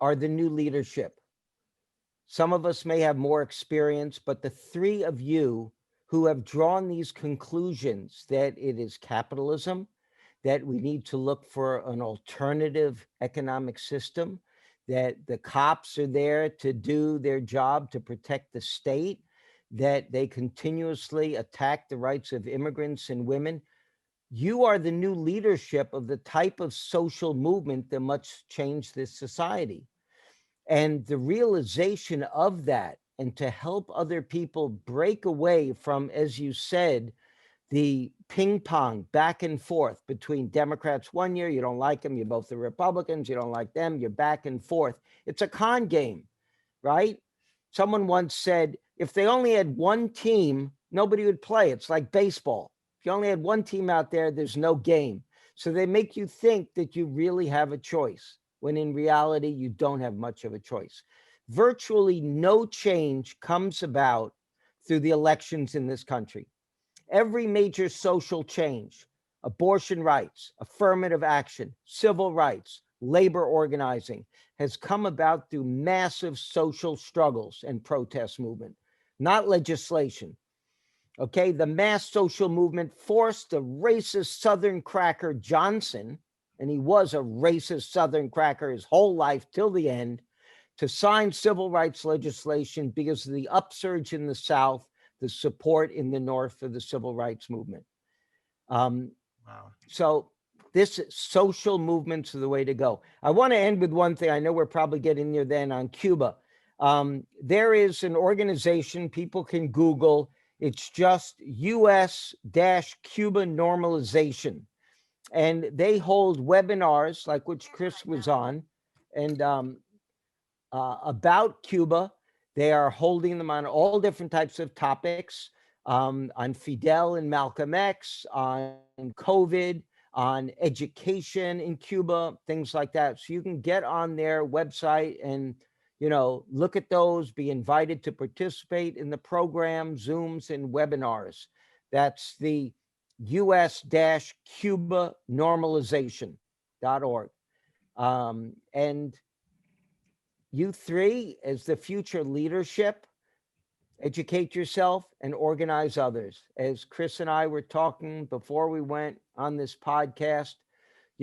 are the new leadership. Some of us may have more experience, but the three of you who have drawn these conclusions that it is capitalism, that we need to look for an alternative economic system, that the cops are there to do their job to protect the state, that they continuously attack the rights of immigrants and women. You are the new leadership of the type of social movement that must change this society. And the realization of that, and to help other people break away from, as you said, the ping pong back and forth between Democrats 1 year, you don't like them, you're both the Republicans, you don't like them, you're back and forth. It's a con game, right? Someone once said, if they only had one team, nobody would play. It's like baseball. If you only had one team out there, there's no game. So they make you think that you really have a choice, when in reality, you don't have much of a choice. Virtually no change comes about through the elections in this country. Every major social change, abortion rights, affirmative action, civil rights, labor organizing, has come about through massive social struggles and protest movement, not legislation. Okay, the mass social movement forced the racist Southern cracker Johnson, and he was a racist Southern cracker his whole life till the end, to sign civil rights legislation because of the upsurge in the South, the support in the North for the civil rights movement. Wow. So this social movements are the way to go. I want to end with one thing. I know we're probably getting near then on Cuba. There is an organization people can Google. It's just US-Cuba Normalization. And they hold webinars like which Chris was on, and about Cuba. They are holding them on all different types of topics, on Fidel and Malcolm X, on COVID, on education in Cuba, things like that. So you can get on their website and look at those, be invited to participate in the program, Zooms and webinars. That's the US-Cuba Normalization.org. And you three, as the future leadership, educate yourself and organize others. As Chris and I were talking before we went on this podcast,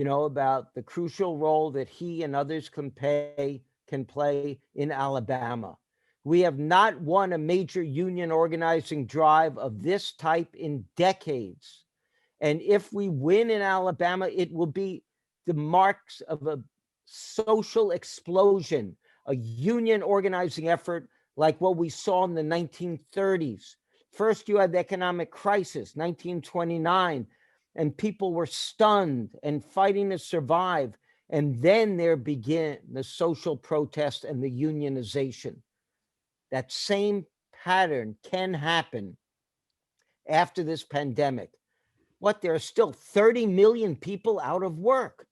about the crucial role that he and others can play in Alabama. We have not won a major union organizing drive of this type in decades. And if we win in Alabama, it will be the marks of a social explosion, a union organizing effort like what we saw in the 1930s. First, you had the economic crisis, 1929, and people were stunned and fighting to survive. And then there began the social protest and the unionization. That same pattern can happen after this pandemic. There are still 30 million people out of work.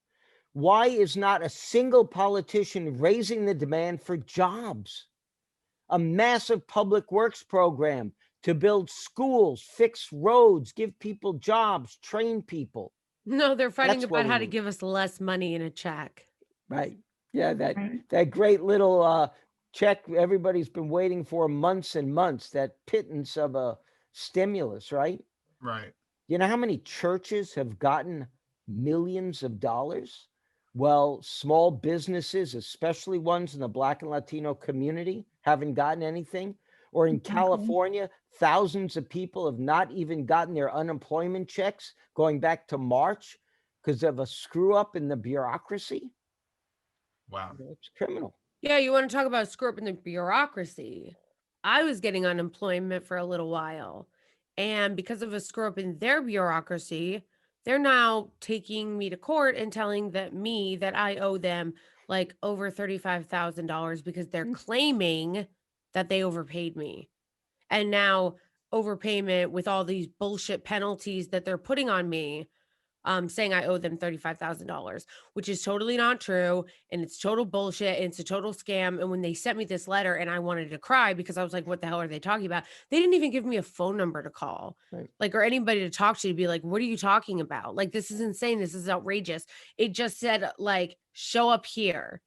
Why is not a single politician raising the demand for jobs? A massive public works program to build schools, fix roads, give people jobs, train people. No, they're fighting That's about what how we to need. give us less money in a check. Right. Yeah, Right. that great little check everybody's been waiting for months and months, that pittance of a stimulus, right? Right. You know how many churches have gotten millions of dollars? Well, small businesses, especially ones in the Black and Latino community, haven't gotten anything. Or in Exactly. California, thousands of people have not even gotten their unemployment checks going back to March because of a screw up in the bureaucracy. Wow. It's criminal. Yeah, you want to talk about screw up in the bureaucracy. I was getting unemployment for a little while. And because of a screw up in their bureaucracy, they're now taking me to court and telling that I owe them like over $35,000 because they're claiming that they overpaid me. And now overpayment with all these bullshit penalties that they're putting on me, saying I owe them $35,000, which is totally not true. And it's total bullshit. And it's a total scam. And when they sent me this letter and I wanted to cry because I was like, what the hell are they talking about? They didn't even give me a phone number to call, Right. or anybody to talk to be like, what are you talking about? Like, this is insane. This is outrageous. It just said, like, show up here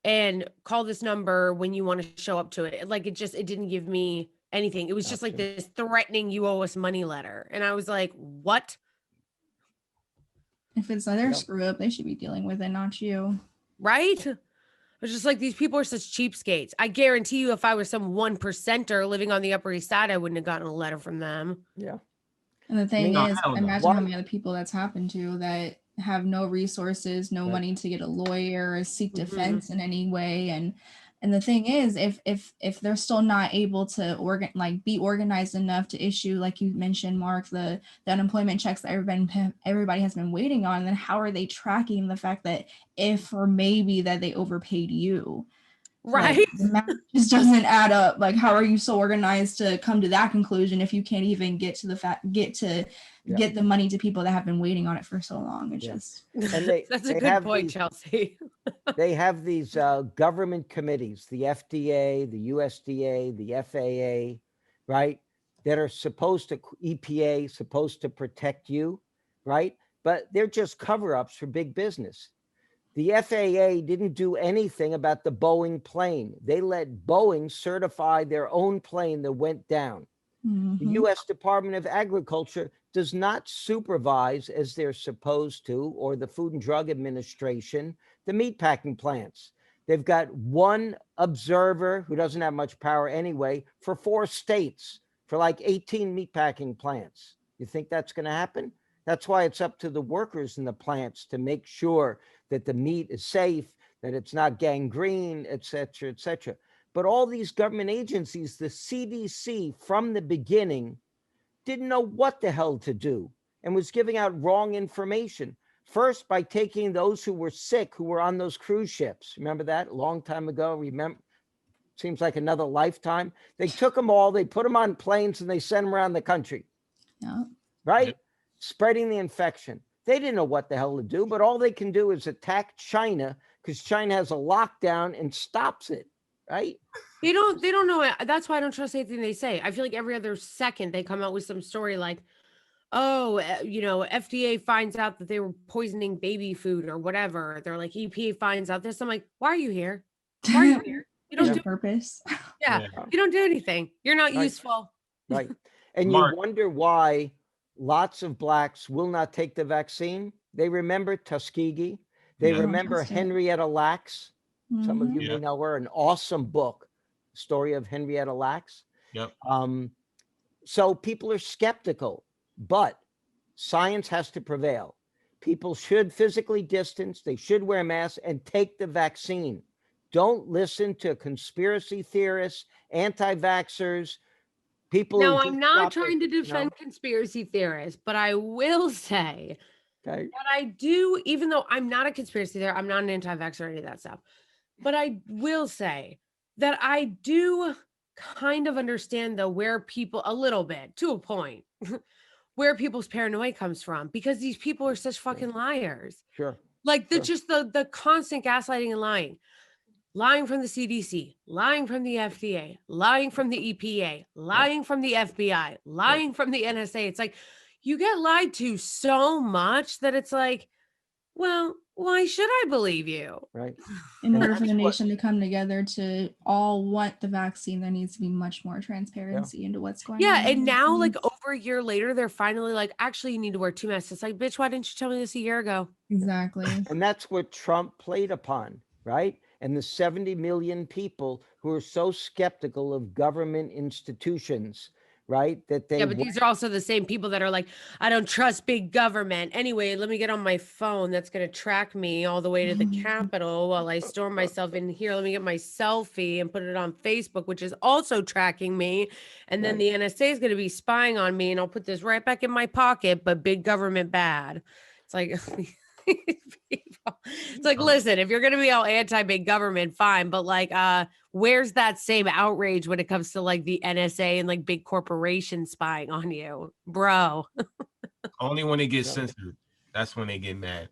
and call this number when you want to show up to it. Like, it didn't give me anything. It was just like this threatening you owe us money letter. And I was like, what? If it's their screw up, they should be dealing with it, not you. Right? I was just like, these people are such cheapskates. I guarantee you, if I was some 1%er living on the Upper East Side, I wouldn't have gotten a letter from them. Yeah. And the thing No, is, hell no. imagine how many other people that's happened to that have no resources, no Right. money to get a lawyer or seek Mhm. defense in any way. And the thing is, if they're still not able to be organized enough to issue, like you mentioned, Mark, the unemployment checks that everybody has been waiting on, then how are they tracking the fact that if or maybe that they overpaid you? Right? Like, the math just doesn't add up. Like, how are you so organized to come to that conclusion if you can't even get the money to people that have been waiting on it for so long? It's just And That's a they good have point, these- Chelsea. They have these government committees, the FDA, the USDA, the FAA, right? That are EPA, supposed to protect you, right? But they're just cover-ups for big business. The FAA didn't do anything about the Boeing plane. They let Boeing certify their own plane that went down. The U.S. Department of Agriculture does not supervise, as they're supposed to, or the Food and Drug Administration, the meatpacking plants. They've got one observer who doesn't have much power anyway for 4 states for like 18 meatpacking plants. You think that's going to happen? That's why it's up to the workers in the plants to make sure that the meat is safe, that it's not gangrene, et cetera, et cetera. But all these government agencies, the CDC from the beginning, didn't know what the hell to do and was giving out wrong information. First, by taking those who were sick, who were on those cruise ships. Remember that? A long time ago. Remember? Seems like another lifetime. They took them all, they put them on planes, and they sent them around the country. yeah. Right? Yep. Spreading the infection. They didn't know what the hell to do, but all they can do is attack China because China has a lockdown and stops it. right? They don't know it. That's why I don't trust anything they say. I feel like every other second they come out with some story like, oh, FDA finds out that they were poisoning baby food or whatever. They're like, EPA finds out this. I'm like, why are you here? Why are you here? You There's don't a do purpose. yeah, Yeah. you don't do anything. You're not Right. useful. Right. And Mark. you wonder why lots of blacks will not take the vaccine. They remember Tuskegee. They Yeah. remember Trust it. Henrietta Lacks. Some of Mhm. you may know her, an awesome book, story of Henrietta Lacks. Yep. So people are skeptical, but science has to prevail. People should physically distance, they should wear masks and take the vaccine. Don't listen to conspiracy theorists, anti-vaxxers, people No, who I'm just not shop at, trying to defend conspiracy theorists, but I will say okay. that I do, even though I'm not a conspiracy theorist, I'm not an anti-vaxxer or any of that stuff. But I will say that I do kind of understand though where people a little bit to a point where people's paranoia comes from because these people are such fucking liars. Sure. Like Sure. just the constant gaslighting and lying from the CDC, lying from the FDA, lying from the EPA, lying from the FBI, lying from the NSA. It's like you get lied to so much that it's like, well, why should I believe you? Right. In And order for that's the what- nation to come together to all want the vaccine, there needs to be much more transparency into what's going on. Yeah, in and the now like vaccines. over a year later, they're finally like, actually, you need to wear 2 masks. It's like, bitch, why didn't you tell me this a year ago? Exactly. And that's what Trump played upon, right? And the 70 million people who are so skeptical of government institutions, right? That they Yeah, but these are also the same people that are like, I don't trust big government. Anyway, let me get on my phone that's going to track me all the way to the Capitol while I storm myself in here. Let me get my selfie and put it on Facebook, which is also tracking me. And then Right. the NSA is going to be spying on me, and I'll put this right back in my pocket, but big government bad. It's like, it's like, listen, if you're going to be all anti-big government, fine. But like, where's that same outrage when it comes to like the NSA and like big corporations spying on you, bro? Only when it gets Yeah. censored, that's when they get mad.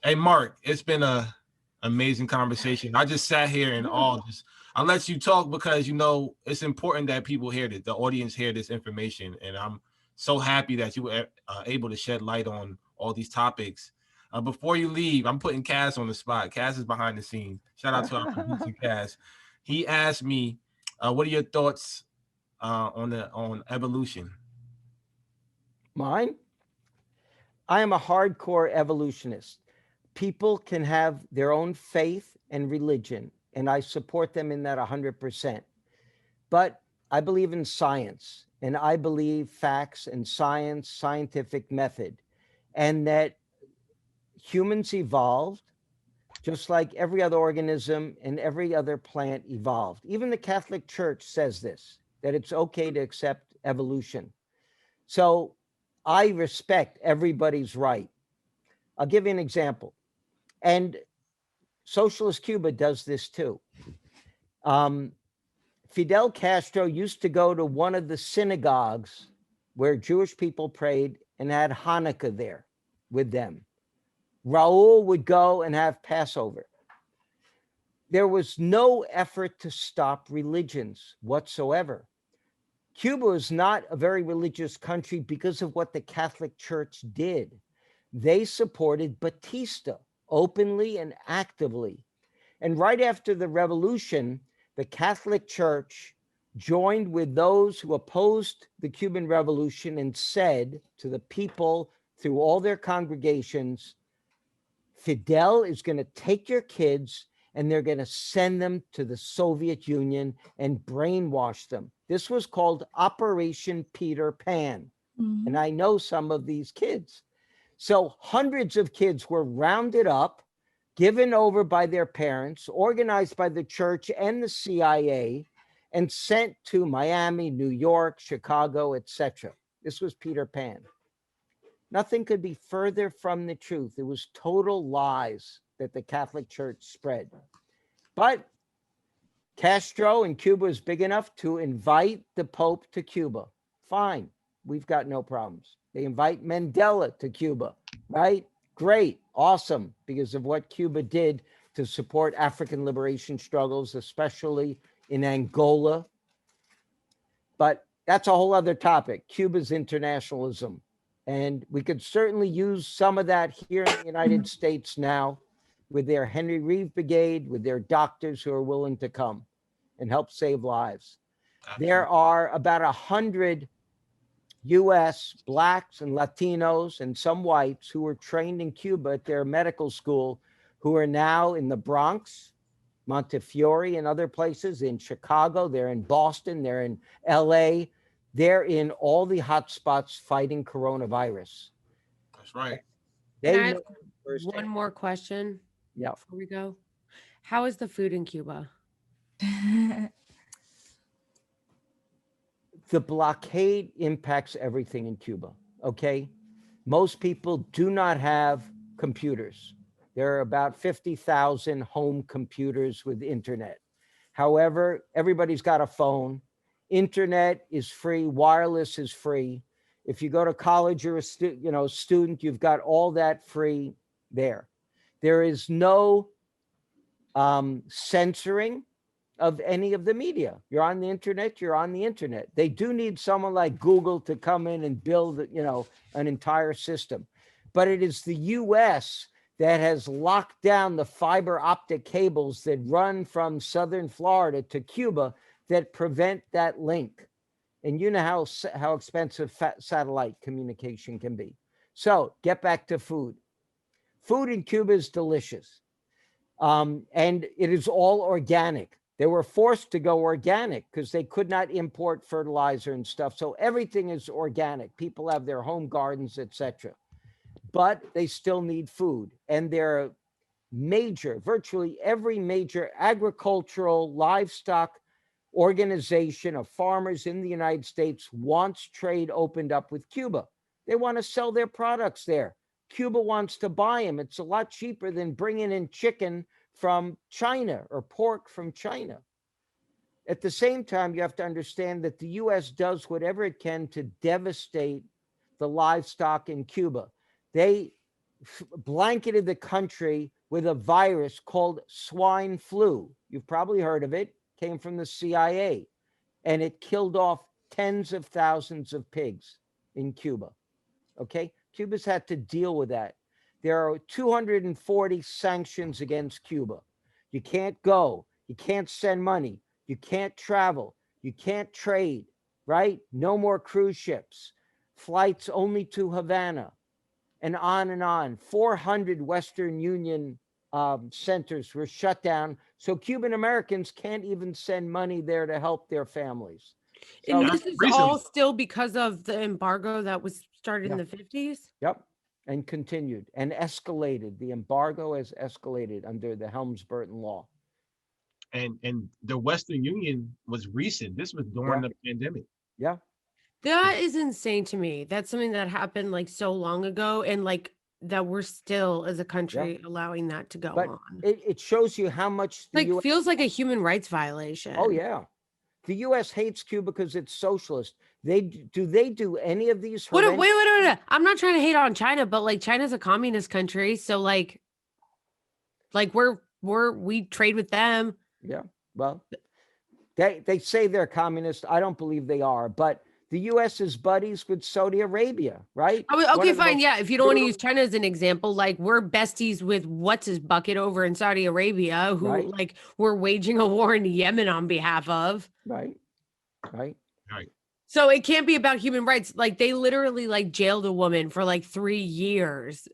Hey, Mark, it's been a amazing conversation. I just sat here and I let you talk because it's important that people hear this, the audience hear this information, and I'm so happy that you were able to shed light on all these topics. Before you leave, I'm putting Cass on the spot. Cass is behind the scenes. Shout out to our producer Cass. He asked me, "What are your thoughts on evolution?" Mine? I am a hardcore evolutionist. People can have their own faith and religion, and I support them in that 100%. But I believe in science, and I believe facts and science, scientific method, and that humans evolved just like every other organism and every other plant evolved. Even the Catholic Church says this, that it's okay to accept evolution. So I respect everybody's right. I'll give you an example. And Socialist Cuba does this too. Fidel Castro used to go to one of the synagogues where Jewish people prayed and had Hanukkah there with them. Raul would go and have Passover. There was no effort to stop religions whatsoever. Cuba is not a very religious country because of what the Catholic Church did. They supported Batista openly and actively. And right after the revolution, the Catholic Church joined with those who opposed the Cuban Revolution and said to the people through all their congregations, Fidel is going to take your kids and they're going to send them to the Soviet Union and brainwash them. This was called Operation Peter Pan. Mhm. And I know some of these kids. So hundreds of kids were rounded up, given over by their parents, organized by the church and the CIA, and sent to Miami, New York, Chicago, etc. This was Peter Pan. Nothing could be further from the truth. It was total lies that the Catholic Church spread. But Castro in Cuba is big enough to invite the Pope to Cuba. Fine, we've got no problems. They invite Mandela to Cuba, right? Great, awesome, because of what Cuba did to support African liberation struggles, especially in Angola. But that's a whole other topic, Cuba's internationalism. And we could certainly use some of that here in the United States now with their Henry Reeve Brigade, with their doctors who are willing to come and help save lives. There are about 100 US Blacks and Latinos and some whites who were trained in Cuba at their medical school who are now in the Bronx, Montefiore, and other places, in Chicago, they're in Boston, they're in LA, they're in all the hot spots fighting coronavirus. That's right. Can I ask one more question? Yeah. Before we go, how is the food in Cuba? The blockade impacts everything in Cuba, okay? Most people do not have computers. There are about 50,000 home computers with internet. However, everybody's got a phone. Internet is free, wireless is free. If you go to college, you're a student, you've got all that free there. There is no censoring of any of the media. You're on the internet, you're on the internet. They do need someone like Google to come in and build, an entire system. But it is the US that has locked down the fiber optic cables that run from southern Florida to Cuba that prevent that link. And you know how expensive satellite communication can be. So get back to food. Food in Cuba is delicious. And it is all organic. They were forced to go organic because they could not import fertilizer and stuff. So everything is organic. People have their home gardens, etc. But they still need food. And they're virtually every major agricultural livestock organization of farmers in the United States wants trade opened up with Cuba. They want to sell their products there. Cuba wants to buy them. It's a lot cheaper than bringing in chicken from China or pork from China. At the same time, you have to understand that the US does whatever it can to devastate the livestock in Cuba. They blanketed the country with a virus called swine flu. You've probably heard of it. Came from the CIA, and it killed off tens of thousands of pigs in Cuba. Okay, Cuba's had to deal with that. There are 240 sanctions against Cuba. You can't go, you can't send money, you can't travel, you can't trade, right? No more cruise ships, flights only to Havana, and on and on. 400 Western Union centers were shut down. So Cuban Americans can't even send money there to help their families. So, and this is all still because of the embargo that was started in the 50s? Yep. And continued and escalated. The embargo has escalated under the Helms-Burton law. And the Western Union was recent. This was during the pandemic. Yeah. That is insane to me. That's something that happened like so long ago, and like that we're still as a country allowing that to go on. It shows you how much the US feels like a human rights violation. Oh yeah. The US hates Cuba because it's socialist. They do any of these? Wait. I'm not trying to hate on China, but like China's a communist country, so like we trade with them. Yeah. Well, they say they're communist. I don't believe they are, but the US is buddies with Saudi Arabia, right? Okay, fine. Yeah. If you don't want to use China as an example, like we're besties with what's his bucket over in Saudi Arabia, who like we're waging a war in Yemen on behalf of. Right. So it can't be about human rights. Like they literally like jailed a woman for like 3 years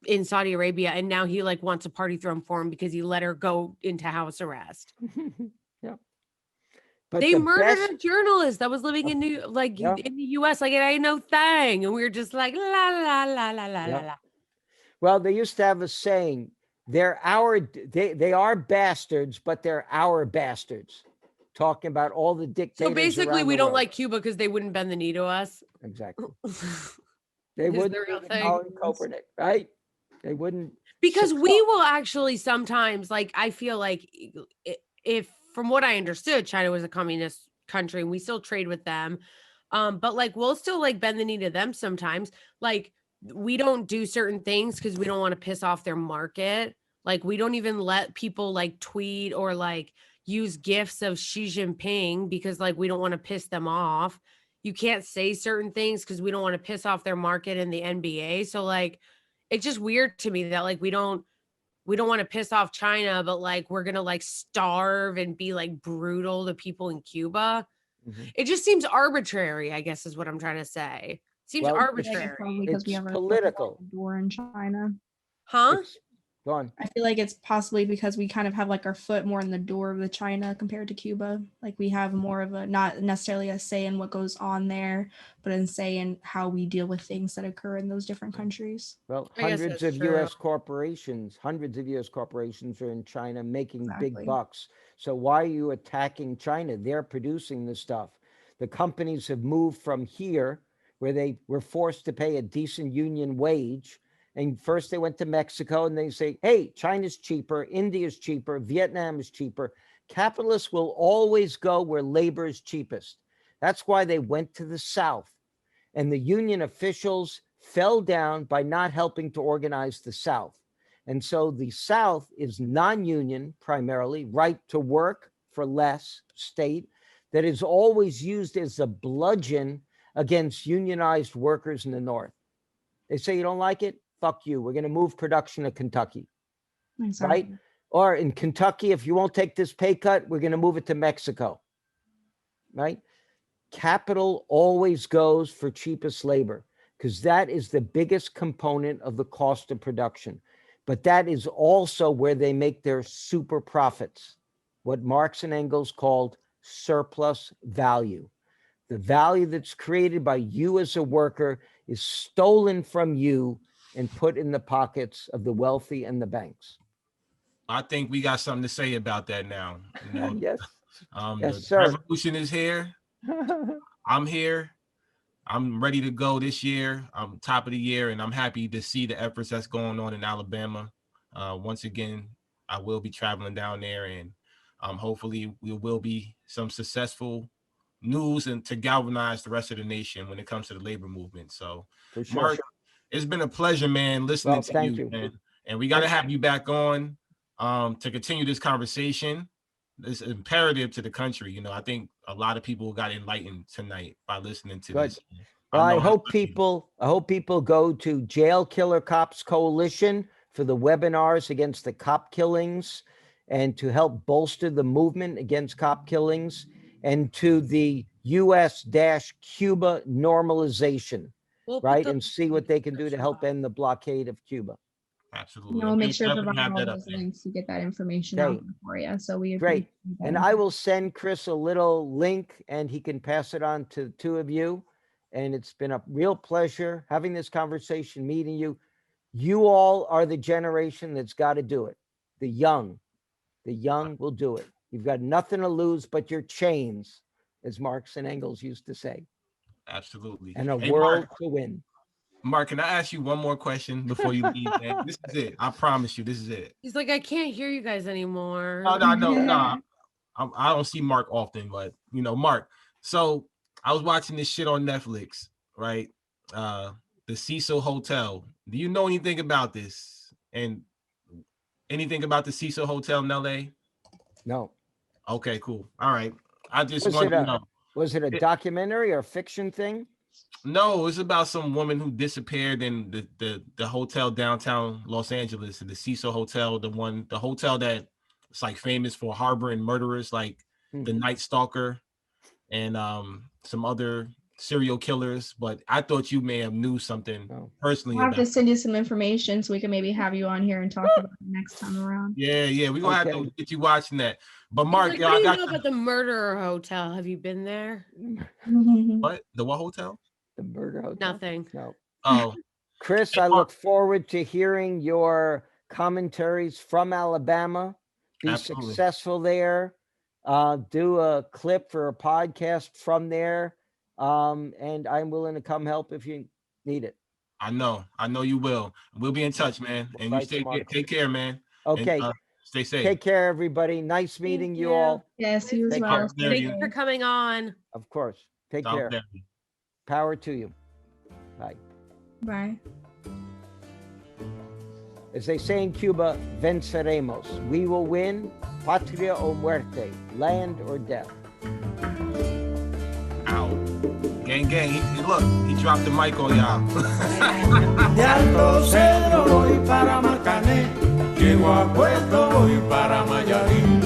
in Saudi Arabia. And now he like wants a party thrown for him because he let her go into house arrest. Yeah. But they murdered a journalist that was living in in the US, like it ain't no thing. And we were just like, la, la, la, la, la, la. Well, they used to have a saying, they are bastards, but they're our bastards. Talking about all the dictators. So basically, we don't like Cuba because they wouldn't bend the knee to us. Exactly. They wouldn't. Copernic, right? They wouldn't. Because we will actually sometimes, like, I feel like if, from what I understood, China was a communist country and we still trade with them. But like, we'll still like bend the knee to them sometimes. Like, we don't do certain things because we don't want to piss off their market. Like, we don't even let people like tweet or like use gifs of Xi Jinping because like we don't want to piss them off. You can't say certain things because we don't want to piss off their market in the NBA. So like it's just weird to me that like we don't want to piss off China, but like we're gonna like starve and be like brutal to people in Cuba. Mhm. It just seems arbitrary, I guess is what I'm trying to say. Seems Well, I feel like it's arbitrary. probably because we it's have our foot in political. the door in China. Huh? It's go on. I feel like it's possibly because we kind of have like our foot more in the door with China compared to Cuba. Like we have more of a not necessarily a say in what goes on there, but in say in how we deal with things that occur in those different countries. Well, I guess hundreds that's of true. US corporations, hundreds of US corporations are in China making big Exactly. bucks. So why are you attacking China? They're producing the stuff. The companies have moved from here where they were forced to pay a decent union wage. And first they went to Mexico and they say, hey, China's cheaper, India's cheaper, Vietnam is cheaper. Capitalists will always go where labor is cheapest. That's why they went to the South. And the union officials fell down by not helping to organize the South. And so the South is non-union, primarily, right to work for less state that is always used as a bludgeon against unionized workers in the North. They say, you don't like it? Fuck you. We're going to move production to Kentucky, right? Or in Kentucky, if you won't take this pay cut, we're going to move it to Mexico, right? Capital always goes for cheapest labor because that is the biggest component of the cost of production. But that is also where they make their super profits, what Marx and Engels called surplus value. The value that's created by you as a worker is stolen from you and put in the pockets of the wealthy and the banks. I think we got something to say about that now. You know, Yes. Yes, the sir. revolution is here. I'm here. I'm ready to go this year. I'm top of the year, and I'm happy to see the efforts that's going on in Alabama. Once again, I will be traveling down there, and hopefully we will be some successful news and to galvanize the rest of the nation when it comes to the labor movement. So, For sure. Mark, it's been a pleasure, man, listening Well, to thank you, you. man. And we got to have you back on to continue this conversation. It's imperative to the country. You know, I think a lot of people got enlightened tonight by listening to Good. this. Well, I know hope people go to Jail Killer Cops Coalition for the webinars against the cop killings and to help bolster the movement against cop killings, and to the US-Cuba Normalization, right? And see what they can do to help end the blockade of Cuba. Absolutely. We'll make sure to Definitely provide have all that up those there. links to get that information Okay. out there for you. So we Great. appreciate that And I will send Chris a little link and he can pass it on to the two of you. And it's been a real pleasure having this conversation, meeting you. You all are the generation that's got to do it. The young will do it. You've got nothing to lose but your chains, as Marx and Engels used to say, Absolutely. and a Hey, world to win. Mark, can I ask you one more question before you leave, man? This is it. I promise you, this is it. He's like, I can't hear you guys anymore. No. I don't see Mark often, but you know, Mark. So I was watching this shit on Netflix, right? The Cecil Hotel. Do you know anything about this? And anything about the Cecil Hotel in LA? No. Okay, cool. All right. I just want to know. Was it a documentary or a fiction thing? No, it's about some woman who disappeared in the hotel downtown Los Angeles, the Cecil Hotel, the hotel that it's like famous for harboring murderers like the Night Stalker and some other serial killers. But I thought you may have knew something personally I'll have about to send you some information so we can maybe have you on here and talk about it next time around. Yeah, we're gonna have to get you watching that. But Mark, Like, what do you know about the Murderer Hotel? Have you been there? What? The what hotel? The Murder Hotel? Nothing. No. Oh. Chris, I look forward to hearing your commentaries from Alabama. Be successful there. Do a clip for a podcast from there. And I'm willing to come help if you need it. I know you will. We'll be in touch, man. And you take care, man. Okay. And, stay safe. Take care, everybody. Nice meeting you all. Yes, you as well. Thank you for coming on. Of course. Take care. Power to you. Bye. Bye. As they say in Cuba, venceremos. We will win, patria o muerte, land or death. Ow. Gang, look, he dropped the mic on y'all. De Alto Cedro voy para Marcané, llego a Puerto voy para Mayarín.